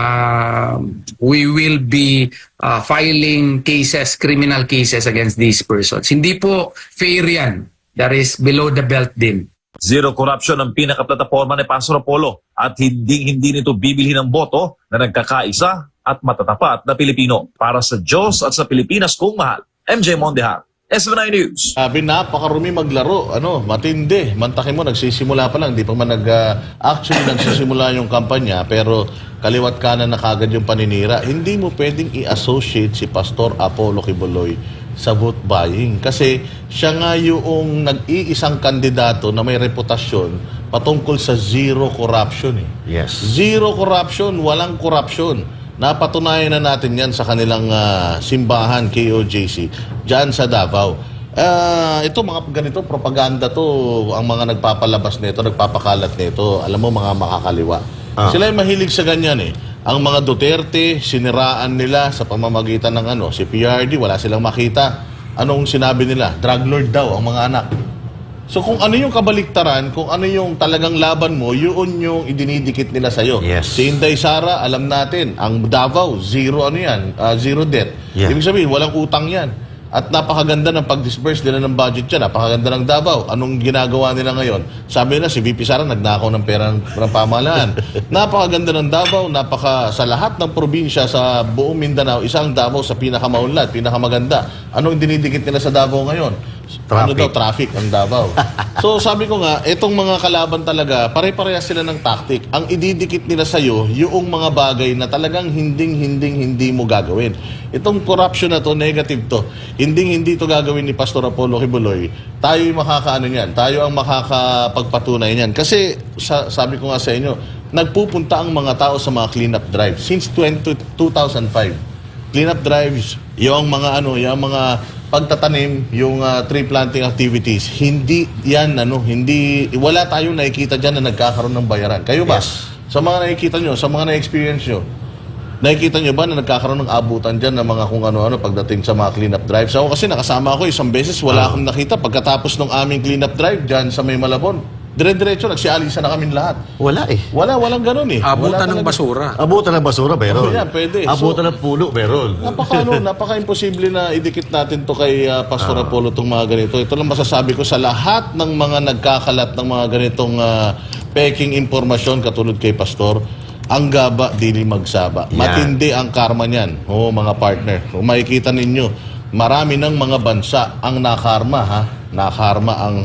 we will be filing cases, criminal cases against these persons. Hindi po fair yan. That is below the belt din. Zero corruption ang pinaka-plataforma ni Pastor Apollo at hindi nito bibilhin ng boto na nagkakaisa at matatapat na Pilipino. Para sa Diyos at sa Pilipinas kung mahal, MJ Mondejar, SB9 News. Sabi, napakarumi maglaro. Matindi. Mantakin mo, nagsisimula pa lang. Di pa man actually nagsisimula yung kampanya, pero kaliwat kanan na kagad yung paninira. Hindi mo pwedeng i-associate si Pastor Apollo Quiboloy sa vote buying. Kasi siya nga yung nag-iisang kandidato na may reputasyon patungkol sa zero corruption. Yes. Zero corruption, walang corruption. Napatunayan na natin yan sa kanilang simbahan, KOJC, dyan sa Davao. Ito, mga ganito, propaganda to, ang mga nagpapalabas nito, nagpapakalat nito, alam mo, mga makakaliwa. Sila yung mahilig sa ganyan eh. Ang mga Duterte, siniraan nila sa pamamagitan ng si PRD, wala silang makita. Anong sinabi nila? Drug lord daw ang mga anak. So kung ano yung kabaliktaran, kung ano yung talagang laban mo, yun yung idinidikit nila sa'yo. Yes. Si Inday Sara, alam natin, ang Davao, zero zero debt. Yeah. Ibig sabihin, walang utang yan. At napakaganda ng pag-disperse nila ng budget yan. Napakaganda ng Davao. Anong ginagawa nila ngayon? Sabi nila, si VP Sara nagnakaw ng pera ng pamahalaan. Napakaganda ng Davao. Sa lahat ng probinsya sa buong Mindanao, isang Davao sa pinakamaunlad, pinakamaganda. Anong dinidikit nila sa Davao ngayon? Traffic ang Davao. So sabi ko nga, itong mga kalaban talaga, pare-parehas sila ng tactic. Ang ididikit nila sa'yo, yung mga bagay na talagang hindi mo gagawin. Itong corruption na to, negative to. Hindi to gagawin ni Pastor Apollo Quiboloy. Tayo yung makakaano niyan. Tayo ang makakapagpatunay niyan. Kasi sabi ko nga sa inyo, nagpupunta ang mga tao sa mga cleanup drive since 2005. Cleanup drives, yung mga pagtatanim, yung tree planting activities, wala tayong nakikita dyan na nagkakaroon ng bayaran. Kayo ba? Yes. Sa mga nakikita nyo, sa mga na-experience nyo, nakikita nyo ba na nagkakaroon ng abutan dyan ng mga kung ano-ano pagdating sa mga cleanup drives? Ako kasi nakasama ako isang beses, wala akong nakita. Pagkatapos ng aming cleanup drive dyan sa May Malabon, dire-diretso, nagsialisa na kami lahat. Wala eh. Walang ganun eh. Abutan ng basura. Abutan ng basura, meron. Yan, pwede. Abutan ng puno, meron. Napaka-imposible na idikit natin to kay Pastor Apollo itong mga ganito. Ito lang masasabi ko sa lahat ng mga nagkakalat ng mga ganitong peking impormasyon katulad kay Pastor, ang gaba, dili magsaba. Yan. Matindi ang karma niyan, mga partner. Kung makikita ninyo, marami ng mga bansa ang nakarma, nakarma ang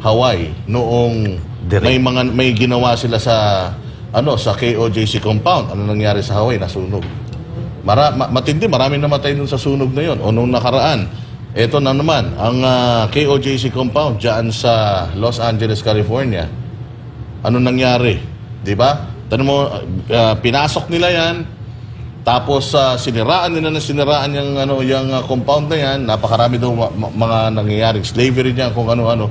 Hawaii noong may ginawa sila sa KOJC compound. Ano nangyari sa Hawaii? Nasunog. Matindi, marami namatay dun sa sunog na yon. O nung nakaraan, ito na naman ang KOJC compound diyan sa Los Angeles, California. Ano nangyari? 'Di ba? Tanong mo, pinasok nila 'yan. Tapos siniraan yung compound na 'yan. Napakarami daw mga nangyayaring slavery diyan, kung ano-ano.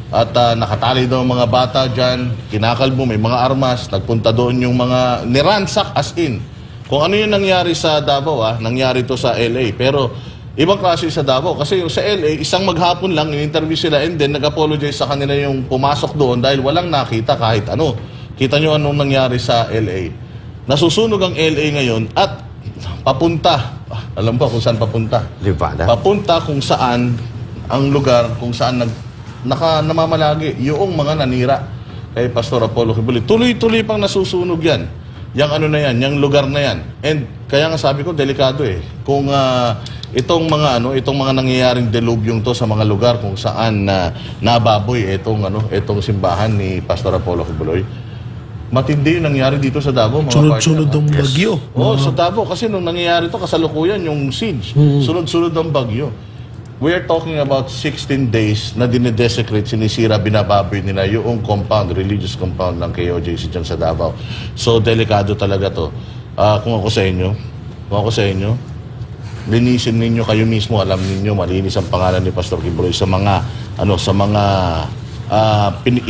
At nakatali daw mga bata dyan, kinakalbo, may mga armas, nagpunta doon yung mga niransak as in. Kung ano yung nangyari sa Davao, nangyari to sa LA. Pero ibang klase sa Davao. Kasi yung sa LA, isang maghapon lang, in-interview sila and then nag-apologize sa kanila yung pumasok doon dahil walang nakita kahit ano. Kita nyo anong nangyari sa LA. Nasusunog ang LA ngayon at papunta. Alam ba kung saan papunta? Nevada. Papunta kung saan ang lugar kung saan namamalagi yung mga nanira kay Pastor Apollo Kibuloy. Tuloy-tuloy pang nasusunog yan. Yang ano na yan, yung lugar na yan. And kaya nga sabi ko, delikado eh. Kung itong mga nangyayaring delubyong to sa mga lugar kung saan nababoy itong simbahan ni Pastor Apollo Kibuloy, matindi yung nangyari dito sa Davao, mga Sunod-sunod ang bagyo. Sa Davao. Kasi nung nangyayari to kasalukuyan, yung siege. Sunod-sunod ang bagyo. We are talking about 16 days na dinedesecrate, sinisira, binababoy nila yung compound, religious compound ng KOJC dyan sa Davao. So, delikado talaga to. Kung ako sa inyo, linisin ninyo kayo mismo, alam ninyo, malinis ang pangalan ni Pastor Kibuloy sa mga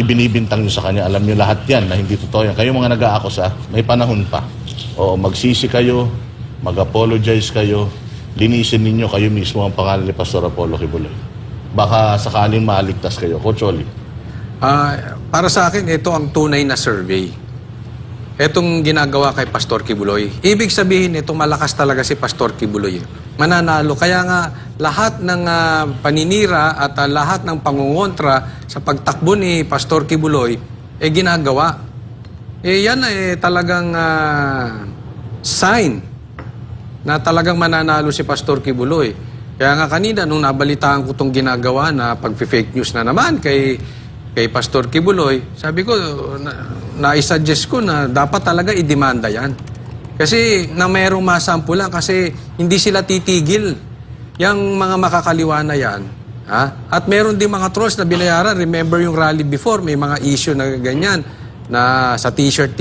ibinibintang nyo sa kanya. Alam nyo lahat yan na hindi totoo yan. Kayo mga nag-aakusa, may panahon pa. O magsisi kayo, mag-apologize kayo, linisin ninyo kayo mismo ang pangalan ni Pastor Apollo Kibuloy. Baka sakaling maaligtas kayo. Coach Oli. Para sa akin, ito ang tunay na survey. Itong ginagawa kay Pastor Kibuloy. Ibig sabihin, itong malakas talaga si Pastor Kibuloy. Mananalo. Kaya nga, lahat ng paninira at lahat ng pangungontra sa pagtakbo ni Pastor Kibuloy, ginagawa. Yan talagang sign na talagang mananalo si Pastor Kibuloy. Kaya nga kanina, nung nabalitaan ko itong ginagawa na pag-fake news na naman kay Pastor Kibuloy, sabi ko, na-suggest ko na dapat talaga idemanda yan. Kasi na mayroong masampulan kasi hindi sila titigil yung mga makakaliwa na yan. At meron din mga trolls na binayaran. Remember yung rally before, may mga issue na ganyan na sa t-shirt.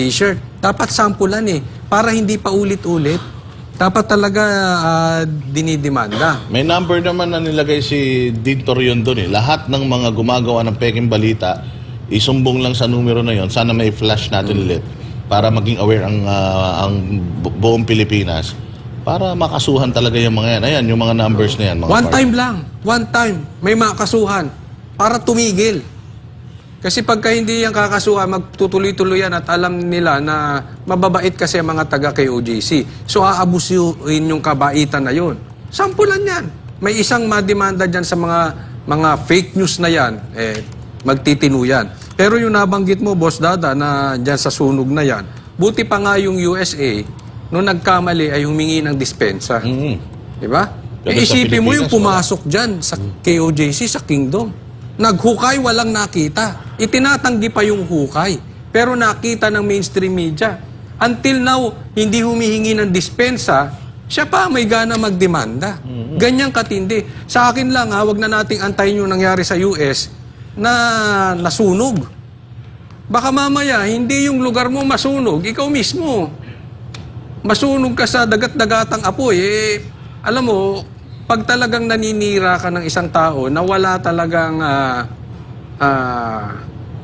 Dapat sampulan para hindi pa ulit-ulit. Dapat talaga dinidemanda. May number naman na nilagay si Dean Torion doon. Lahat ng mga gumagawa ng peking balita, isumbong lang sa numero na yon. Sana may flash natin ulit para maging aware ang buong Pilipinas. Para makasuhan talaga yung mga yan. Ayan, yung mga numbers na yan. One time, may makasuhan para tumigil. Kasi pagka hindi yan kakasuhan, magtutuloy-tuloy yan at alam nila na mababait kasi ang mga taga-KOJC. So, aabusuin yung kabaitan na yun. Sampulan yan. May isang mademanda dyan sa mga fake news na yan, magtitinu yan. Pero yung nabanggit mo, Boss Dada, na dyan sa sunog na yan, buti pa nga yung USA, nung nagkamali ay humingi ng dispensa. Diba? Isipin mo yung pumasok dyan sa KOJC, sa Kingdom. Naghukay, walang nakita. Itinatanggi pa yung hukay. Pero nakita ng mainstream media. Until now, hindi humihingi ng dispensa, siya pa may gana magdemanda. Ganyang katindi. Sa akin lang, wag na nating antayin yung nangyari sa US na nasunog. Baka mamaya, hindi yung lugar mo masunog, ikaw mismo. Masunog ka sa dagat-dagatang apoy. Alam mo, pag talagang naninira ka ng isang tao na wala talagang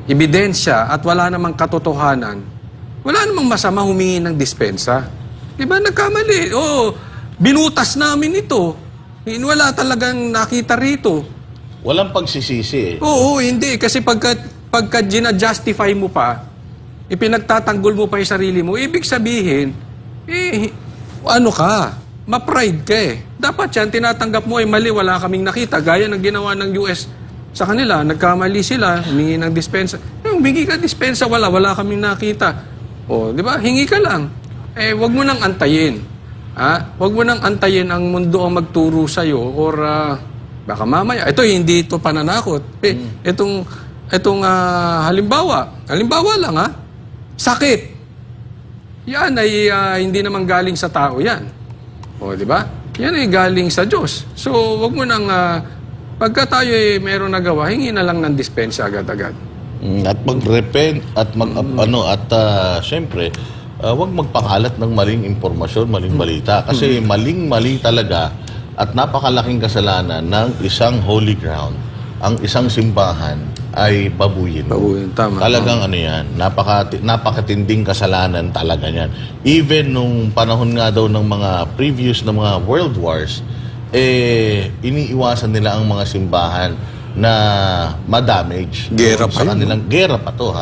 ebidensya at wala namang katotohanan, wala namang masama humingi ng dispensa. Diba? Nagkamali. Binutas namin ito. Wala talagang nakita rito. Walang pagsisisi. Oo, hindi. Kasi pagka gina-justify mo pa, ipinagtatanggol mo pa yung sarili mo, ibig sabihin, ma-pride ka Dapat yan, tinatanggap mo mali, wala kaming nakita. Gaya ng ginawa ng US sa kanila, nagkamali sila, humingi ng dispensa. Humingi ka dispensa, wala kaming nakita. Di ba? Hingi ka lang. Wag mo nang antayin. Wag mo nang antayin ang mundo ang magturo sa'yo or baka mamaya. Ito, hindi ito pananakot. Itong halimbawa lang sakit. Yan ay hindi naman galing sa tao yan. Di ba? Yan ay galing sa Diyos. So, wag mo nang pagka tayo meron nagawa, hingi na lang ng dispensa agad-agad. At mag-repent at syempre, wag magpakalat ng maling impormasyon, maling balita. Kasi maling-mali talaga at napakalaking kasalanan ng isang holy ground. Ang isang simbahan ay babuyin. Tama. Talagang yan, napakatinding kasalanan talaga yan. Even nung panahon nga daw ng mga previous na mga world wars, iniiwasan nila ang mga simbahan na ma-damage. Gera pa yun. Gera pa to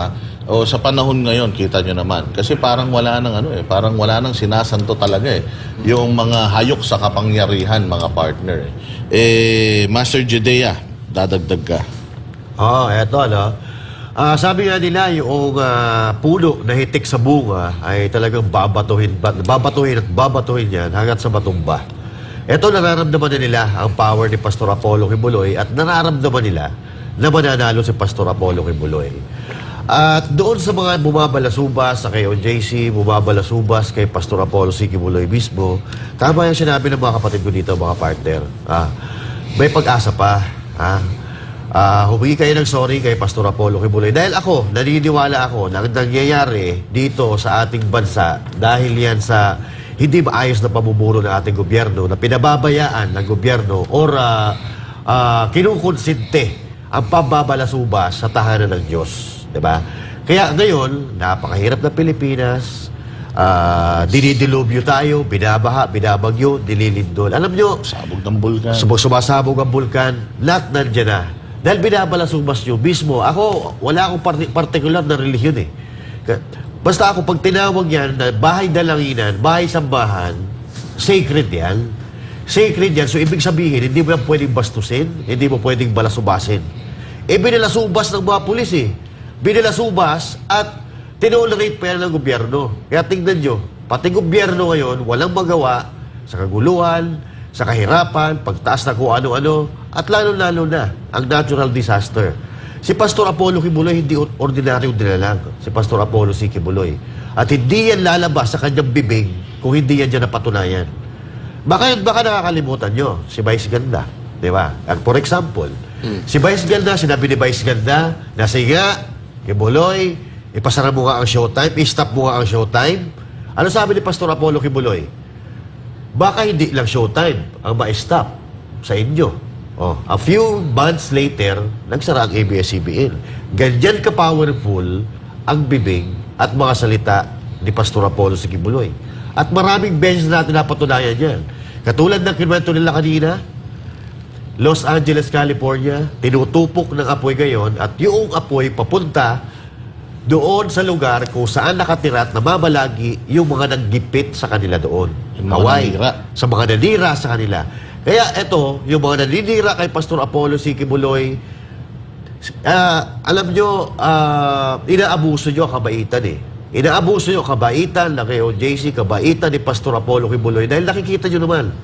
O sa panahon ngayon, kita nyo naman. Kasi parang wala nang parang wala nang sinasanto talaga yung mga hayok sa kapangyarihan, mga partner. Master Jedea, dadagdag ka. Eto, no? Sabi nga nila, yung puno na hitik sa bunga ay talagang babatuhin yan hanggat sa matumba. Ito, nararamdaman na nila ang power ni Pastor Apollo Kibuloy at nararamdaman nila na mananalo si Pastor Apollo Kibuloy. At doon sa mga bumabalasubas sa kay OJC, bumabalasubas kay Pastor Apollo C. Kibuloy mismo, tama yung sinabi ng mga kapatid ko dito, mga partner. May pag-asa pa. Humingi kayo ng sorry kay Pastor Apollo Kibuloy. Dahil ako, naniniwala ako na nangyayari dito sa ating bansa dahil yan sa hindi maayos na pamumuno ng ating gobyerno, na pinababayaan ng gobyerno or kinukonsinte ang pambabalasubas sa tahanan ng Diyos. Diba? Kaya ngayon, napakahirap na Pilipinas, dinidilubyo tayo, binabaha, binabagyo, dililindol. Alam nyo, Sabog ng bulkan. sumasabog ang bulkan, lahat nandiyan na. Dahil binabalasubas nyo mismo. Ako, wala akong particular na relihiyon eh. Basta ako, pag tinawag yan na bahay dalanginan, bahay sambahan, sacred yan. Sacred yan. So, ibig sabihin, hindi mo yan pwedeng bastusin, hindi mo pwedeng balasubasin. Binilasubas ng mga pulis eh. Binilasubas at tinolerate pa yan ng gobyerno. Kaya tingnan nyo, pati gobyerno ngayon, walang magawa sa kaguluhan, sa kahirapan, pagtaas na kung ano-ano, at lalo-lalo na ang natural disaster. Si Pastor Apollo Kibuloy hindi ordinaryong dinalang. Si Pastor Apollo C. Kibuloy. At hindi yan lalabas sa kanyang bibig kung hindi yan dyan napatunayan. Baka nakakalimutan nyo, si Vice Ganda. Di ba? For example, si Vice Ganda, sinabi ni Vice Ganda, na sige, Kibuloy, ipasara mo nga ang showtime, i-stop mo nga ang showtime. Ano sabi ni Pastor Apollo Kibuloy? Baka hindi lang showtime ang ma-stop sa inyo. A few months later, nagsara ang ABS-CBN. Ganyan ka-powerful ang bibig at mga salita ni Pastor Apollo C. Kibuloy. At maraming beses natin napatunayan yan. Katulad ng kinuwento nila kanina, Los Angeles, California, tinutupok ng apoy ngayon at yung apoy papunta doon sa lugar kung saan nakatira at namamalagi yung mga naggipit sa kanila doon. Hawaii, sa mga nanira sa kanila. Kaya ito, yung mga naninira kay Pastor Apollo C. Kibuloy, alam nyo, inaabuso nyo ang kabaitan eh. Inaabuso nyo ang kabaitan na kay OJC, kabaitan ni Pastor Apollo Kibuloy dahil nakikita nyo naman,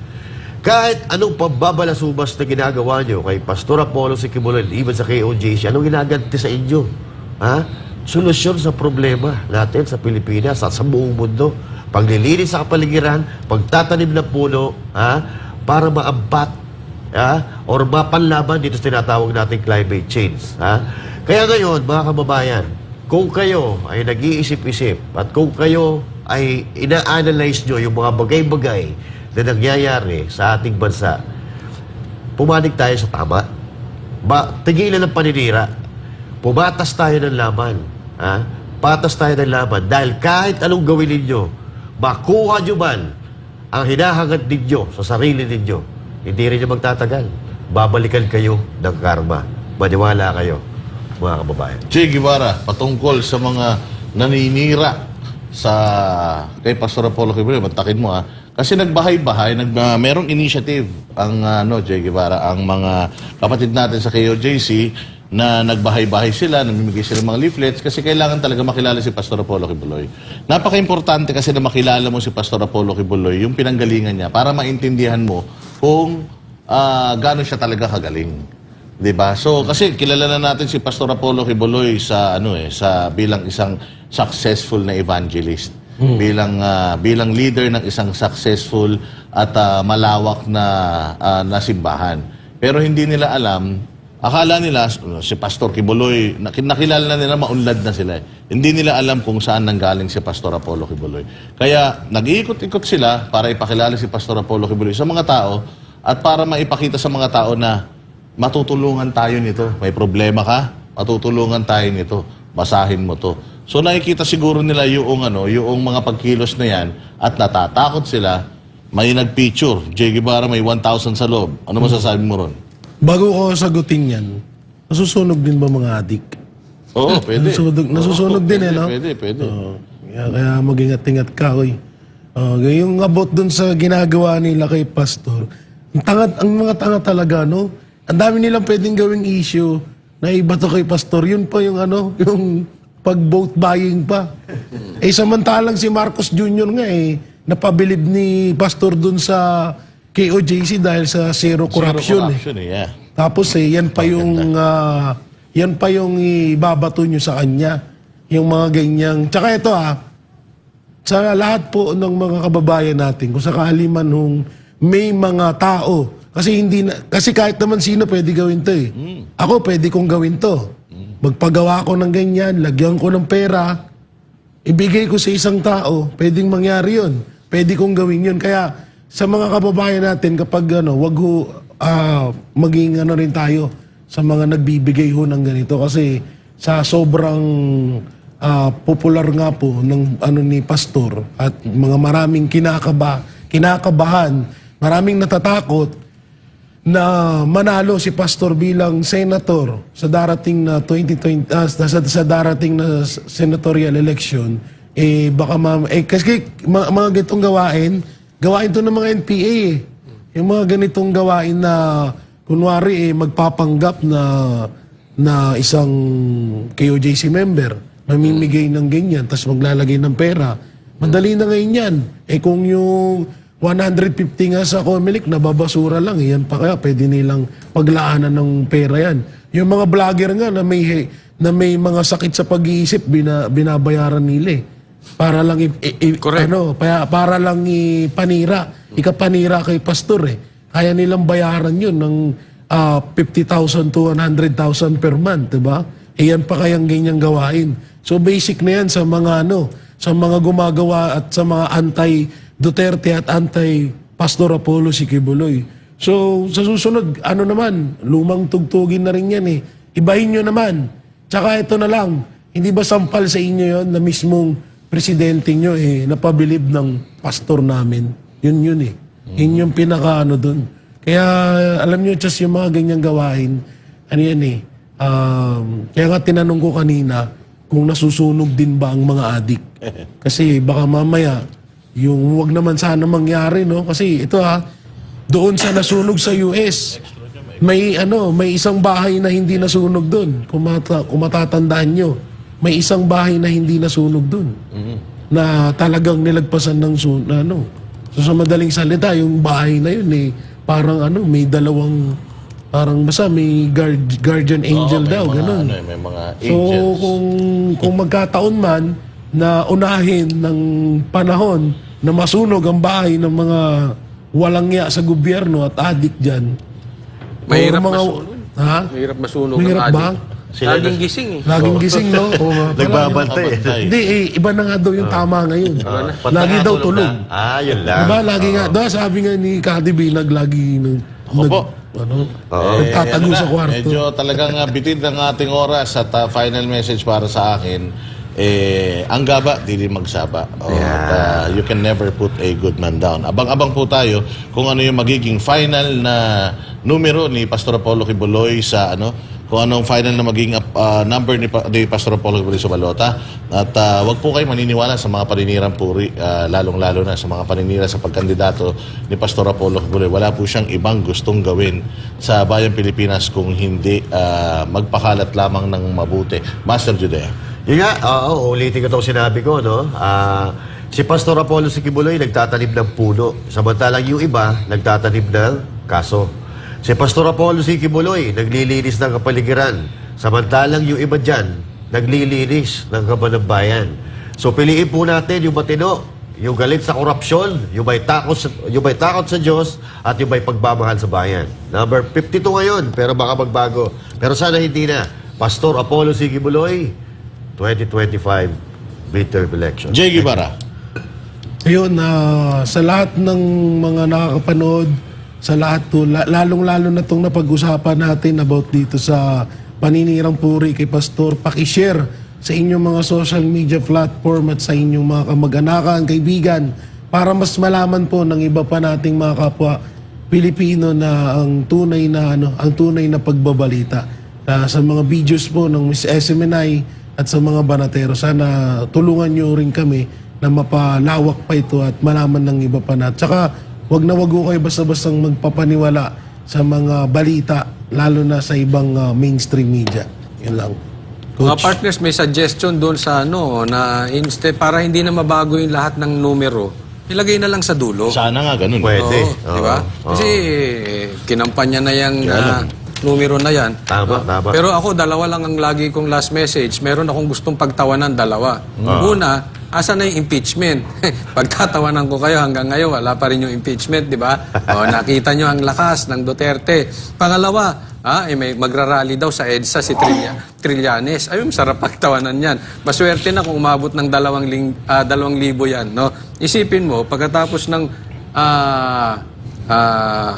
kahit anong pambabalasubas na ginagawa nyo kay Pastor Apollo C. Kibuloy, even sa kay OJC, anong ginaganti sa inyo? Solusyon sa problema natin sa Pilipinas at sa buong mundo. Paglilinis sa kapaligiran, pagtatanim ng puno, para maampat or mapanlaban dito sa tinatawag nating climate change. Kaya ngayon, mga kababayan, kung kayo ay nag-iisip-isip at kung kayo ay ina-analyze nyo yung mga bagay-bagay na nangyayari sa ating bansa, pumanig tayo sa tama. Tigilan ng paninira. Pumatas tayo ng laban. Patas tayo ng laban. Dahil kahit anong gawin ninyo, makuha nyo man ang hinahangad ninyo sa sarili ninyo, hindi rin nyo magtatagal. Babalikan kayo ng karma. Maniwala kayo, mga kababayan. Che Guevara, patungkol sa mga naninira kay Pastor Apollo Kibuloy, matakin mo kasi nagbahay-bahay, merong initiative ang Che Guevara, ang mga kapatid natin sa KOJC na nagbahay-bahay sila, namimigay sila ng mga leaflets kasi kailangan talaga makilala si Pastor Apollo Kibuloy. Napaka-importante kasi na makilala mo si Pastor Apollo Kibuloy, yung pinanggalingan niya, para maintindihan mo kung gaano siya talaga kagaling. Diba? So, kasi kilala na natin si Pastor Apollo Kibuloy sa bilang isang successful na evangelist. Bilang leader ng isang successful at malawak na simbahan. Pero hindi nila alam, akala nila si Pastor Kibuloy, nakilala na nila, maunlad na sila. Hindi nila alam kung saan nanggaling si Pastor Apollo Kibuloy. Kaya nag-iikot-ikot sila para ipakilala si Pastor Apollo Kibuloy sa mga tao at para maipakita sa mga tao na matutulungan tayo nito. May problema ka? Matutulungan tayo nito. Basahin mo to. So nakikita siguro nila yung mga pagkilos na yan at natatakot sila. May nag-picture. Che Guevara may 1,000 sa loob. Ano masasabi mo ron? Bago ko sagutin yan, nasusunog din ba mga adik? Oo, pwede. Nasusunog din no? Pwede. Kaya mag-ingat-ingat ka, oy. Yung about dun sa ginagawa nila kay Pastor, ang mga tanga talaga, no? Ang dami nilang pwedeng gawing issue. na ibato kay pastor, yun pa yung ano, yung pag-vote buying pa. Samantalang si Marcos Jr. nga napabilib ni pastor dun sa KOJC dahil sa zero corruption. Yeah. Tapos yan pa yung ibabato nyo sa kanya. Yung mga ganyang... Tsaka ito sa lahat po ng mga kababayan natin, kung sakali man may mga tao, kasi kahit naman sino pwede gawin to Ako pwede kong gawin to. Magpagawa ko ng ganyan, lagyan ko ng pera, ibigay ko sa isang tao, pwedeng mangyari yun. Pwede kong gawin yun. Kaya sa mga kababayan natin, kapag wag maging rin tayo sa mga nagbibigay ng ganito. Kasi sa sobrang popular nga po ng ni pastor at mga maraming kinakabahan, maraming natatakot na manalo si pastor bilang senator sa darating na 2020 sa darating na senatorial election, baka kasi mga ganitong gawain to ng mga NPA yung mga ganitong gawain na kunwari magpapanggap na isang KOJC member, mamimigay ng ganyan, tapos maglalagay ng pera. Madali na ngayon yan. Kung yung 150 nga sa Comelec, nababasura lang. Yan pa kaya, pwede nilang paglaanan ng pera yan. Yung mga vlogger nga na may mga sakit sa pag-iisip, binabayaran nila para lang para lang ikapanira kay pastor Kaya nilang bayaran yun ng 50,000 to 100,000 per month, diba? Yan pa kayang ganyang gawain. So basic na yan sa mga sa mga gumagawa at sa mga anti-Duterte at anti-Pastor Apollo Sikibuloy. So sa susunod, naman, lumang tugtugin na rin yan Ibahin nyo naman. Tsaka ito na lang, hindi ba sampal sa inyo yon na mismong presidente nyo napabilib ng pastor namin? Yun Yun yung pinaka dun. Kaya alam nyo, just yung mga ganyang gawain, kaya nga tinanong ko kanina kung nasusunog din ba ang mga adik. Kasi baka mamaya, yung wag naman sana mangyari, no? Kasi ito doon sa nasunog sa US, may isang bahay na hindi nasunog doon. Kung matatandaan nyo, may isang bahay na hindi nasunog doon. Na talagang nilagpasan ng So sa madaling salita, yung bahay na yun parang may dalawang, parang may guardian angel daw, ganun. May mga so angels. kung magkataon man na unahin ng panahon na masunog ang bahay ng mga walang ya sa gobyerno at adik dyan. Mahirap masunog. Mahirap masunog Mahirap ang ba? adik. Laging gising Laging gising, no? Nagbabantay. Hindi, iba na nga daw yung tama ngayon. Lagi daw tulog. Yun lang. Diba? Lagi nga. Sabi nga ni Kati Binag, lagi nagtatago sa kwarto. Medyo talagang bitid ng ating oras at final message para sa akin, ang gaba, di rin magsaba. You can never put a good man down. Abang-abang po tayo kung ano yung magiging final na numero ni Pastor Apollo Kibuloy sa kung anong final na maging number ni Pastor Apollo Kibuloy sa balota. At wag po kayo maniniwala sa mga paninirang puri, lalong-lalo na sa mga paninira sa pagkandidato ni Pastor Apollo Kibuloy. Wala po siyang ibang gustong gawin sa bayang Pilipinas kung hindi magpakalat lamang ng mabuti. Master Judea. Yun nga, ulitin ko itong sinabi ko, no? Si Pastor Apollo Sikibuloy nagtatanim ng puno, samantalang yung iba nagtatanim ng kaso. Si Pastor Apollo Sikibuloy naglilinis ng kapaligiran, samantalang yung iba dyan naglilinis ng kaban ng bayan. So piliin po natin yung matino, yung galit sa korupsyon, yung may takot sa Diyos, at yung may pagmamahal sa bayan. Number 52 ngayon, pero baka magbago. Pero sana hindi na. Pastor Apollo Sikibuloy, 2025 midterm election. Jay Guevara. Ayun, sa lahat ng mga nakakapanood, sa lahat po, lalong-lalo na itong napag-usapan natin about dito sa paninirang puri kay Pastor, pakishare sa inyong mga social media platform at sa inyong mga kamag-anakan, kaibigan, para mas malaman po ng iba pa nating mga kapwa Pilipino na ang tunay na pagbabalita. Sa mga videos po ng Miss SMNI at sa mga banatero, sana tulungan nyo rin kami na mapalawak pa ito at malaman ng iba pa na. Tsaka wag na wag ko kayo basta-bastang magpapaniwala sa mga balita lalo na sa ibang mainstream media. Yun lang. Mga Coach. partners, may suggestion doon sa na instead, para hindi na mabago yung lahat ng numero, ilagay na lang sa dulo. Sana nga ganun. Pwede. Oo, di ba? Kasi kinampanya na yung numero na yan. Tama, tama. Pero ako, dalawa lang ang lagi kong last message. Meron akong gustong pagtawanan, dalawa. Una, asa na yung impeachment? Pagtatawanan ko kayo hanggang ngayon, wala pa rin yung impeachment, di ba? Nakita nyo ang lakas ng Duterte. Pangalawa, may magrarally daw sa EDSA si Trillanes. Ayun, sarap pagtawanan yan. Maswerte na kung umabot ng 2,000 yan. No? Isipin mo, pagkatapos ng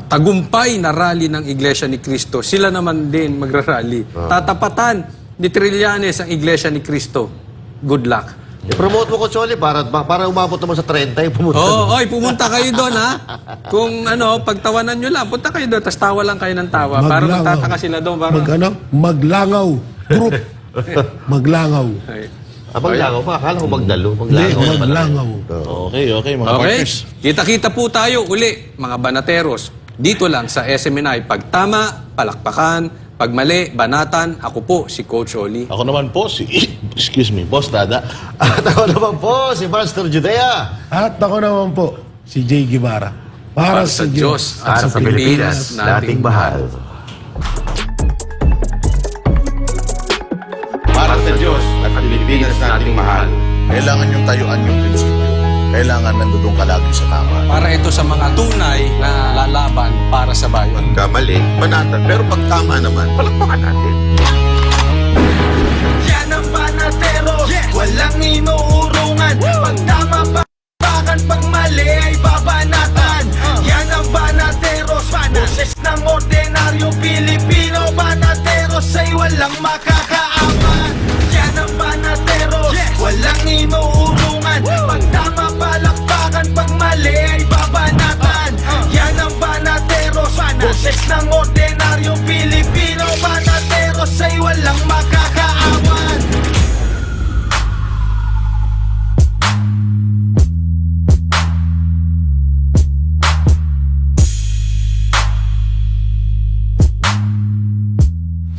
tagumpay na rally ng Iglesia ni Cristo, sila naman din magrarally. Tatapatan ni Trillanes ang Iglesia ni Cristo. Good luck. I-promote mo, Coach Oli, para umabot naman sa 30, pumunta. Pumunta kayo doon, ha? Kung pagtawanan nyo lang, punta kayo doon, tapos tawa lang kayo ng tawa. Para magtataka sila doon. Maglangaw. Group. Maglangaw. Maglangaw pa. Akala ko magdalo. Maglangaw. Okay, mga partners. Kita-kita po tayo uli, mga banateros. Dito lang sa SMNI. Pag tama, palakpakan. Pag mali, banatan. Ako po, si Coach Oli. Ako naman po Boss Dada. At ako naman po, si Master Judea. At ako naman po, si Jay Guevara. Para sa Diyos at sa Pilipinas, nating mahal. Para sa Diyos at Pilipinas nating mahal. Kailangan yung tayuan yung prinsipyo. Kailangan nandun ka lagi sa tama. Para ito sa mga tunay na lalaban para sa bayan. Pagkamali, banatan. Pero pag tama naman, palakpakan natin. Yan ang banateros, walang inuurungan. Pag tama bakbakan, pag mali ay babanatan. Yan ang banateros, boses ng ordinaryong Pilipino. Banateros ay walang makakaaman. Yan ang banateros, walang inuurungan. Pag tama palakpakan, pag mali ay babanatan. Yan ang banateros, boses ng ordinaryong Pilipino. Banateros ay walang makakaawan.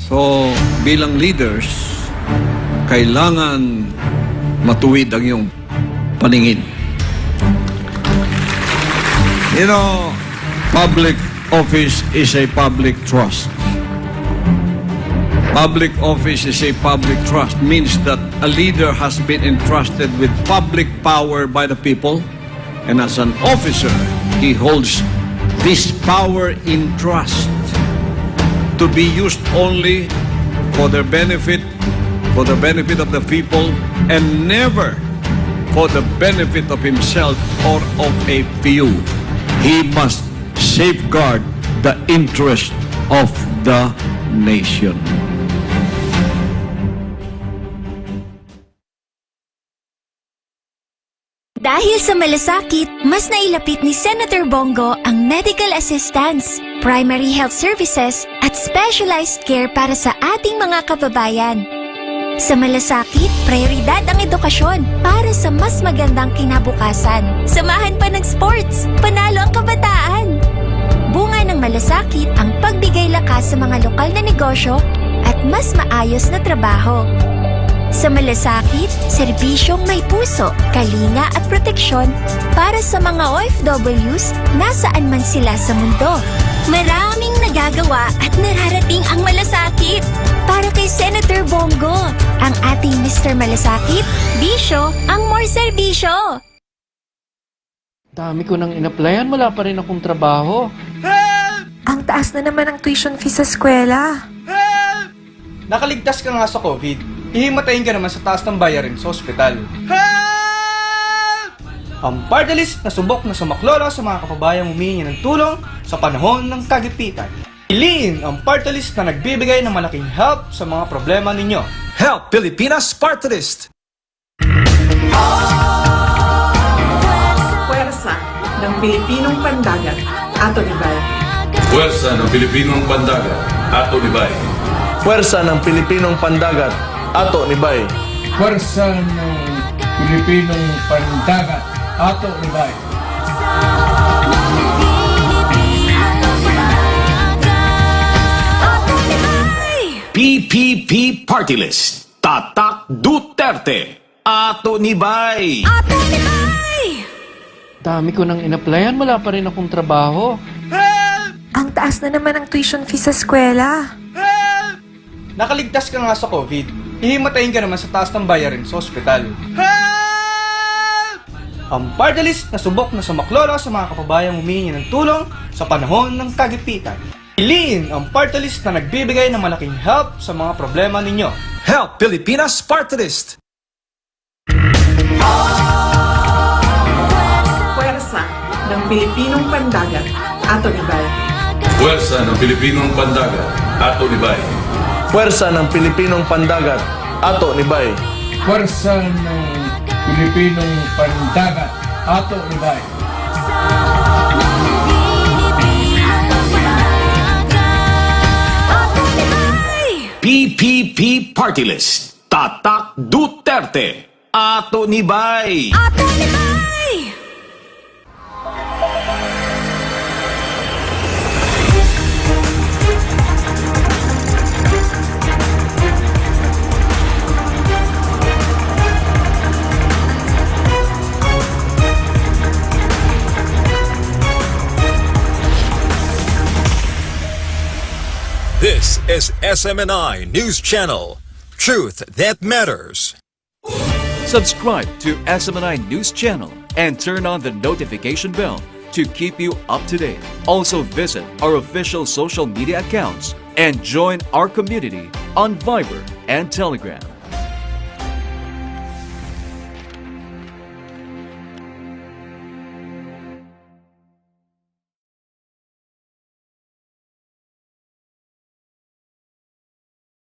So, bilang leaders, kailangan matuwid ang iyong paningin. You know, public office is a public trust. Public office is a public trust means that a leader has been entrusted with public power by the people, and as an officer, he holds this power in trust to be used only for the benefit of the people and never for the benefit of himself or of a few. He must safeguard the interest of the nation. Dahil sa malasakit, mas nailapit ni Senator Bongo ang medical assistance, primary health services at specialized care para sa ating mga kababayan. Sa malasakit, prioridad ang edukasyon para sa mas magandang kinabukasan. Samahan pa ng sports, panalo ang kabataan. Bunga ng malasakit ang pagbigay lakas sa mga lokal na negosyo at mas maayos na trabaho. Sa malasakit, serbisyong may puso, kalinga at proteksyon para sa mga OFWs nasaan man sila sa mundo. Maraming nagagawa at nararating ang malasakit. Para kay Senator Bongo, ang ating Mr. Malasakit, bisyo ang more serbisyo. Dami ko nang in-applyan, wala pa rin akong trabaho. Ang taas na naman ang tuition fee sa eskwela. Nakaligtas ka nga sa COVID. Hihimatayin ka naman sa taas ng bayarin sa ospital. Ang party list na subok na sumaklolo sa mga kapabayang humihingi ng tulong sa panahon ng kagipitan. Piliin ang party list na nagbibigay ng malaking help sa mga problema ninyo. Help Pilipinas Party List! Puwersa ng Pilipinong Pandagat, Ato Libay. Puwersa ng Pilipinong Pandagat, Ato Libay. Puwersa ng Pilipinong Pandagat, Ato Libay. Puwersa ng Pilipinong Pandagat, Ato Libay. Ato PPP Party List. Tatak Duterte. Ato ni Bay. Dami ko nang in-applyan, wala pa rin akong trabaho. Ang taas na naman ang tuition fee sa eskwela. Nakaligtas ka nga sa COVID. Hihimatayin ka naman sa taas ng bayarin sa ospital. Ang party list na subok na sumaklolo sa mga kapabayang humihingi ng tulong sa panahon ng kagipitan. Piliin ang party list na nagbibigay ng malaking help sa mga problema ninyo. Help Pilipinas Party List. Puwersa ng Pilipinong Pandagat, Ato ni Bay. Puwersa ng Pilipinong Pandagat, Ato ni Bay. Puwersa ng Pilipinong Pandagat, Ato ni Bay. Pwersa ng Pilipinong Pandagat, Ato ni Bay. PPP Party List. Tatak Duterte. Ato ni Bay. This is SMNI News Channel. Truth that matters. Subscribe to SMNI News Channel and turn on the notification bell to keep you up to date. Also visit our official social media accounts and join our community on Viber and Telegram.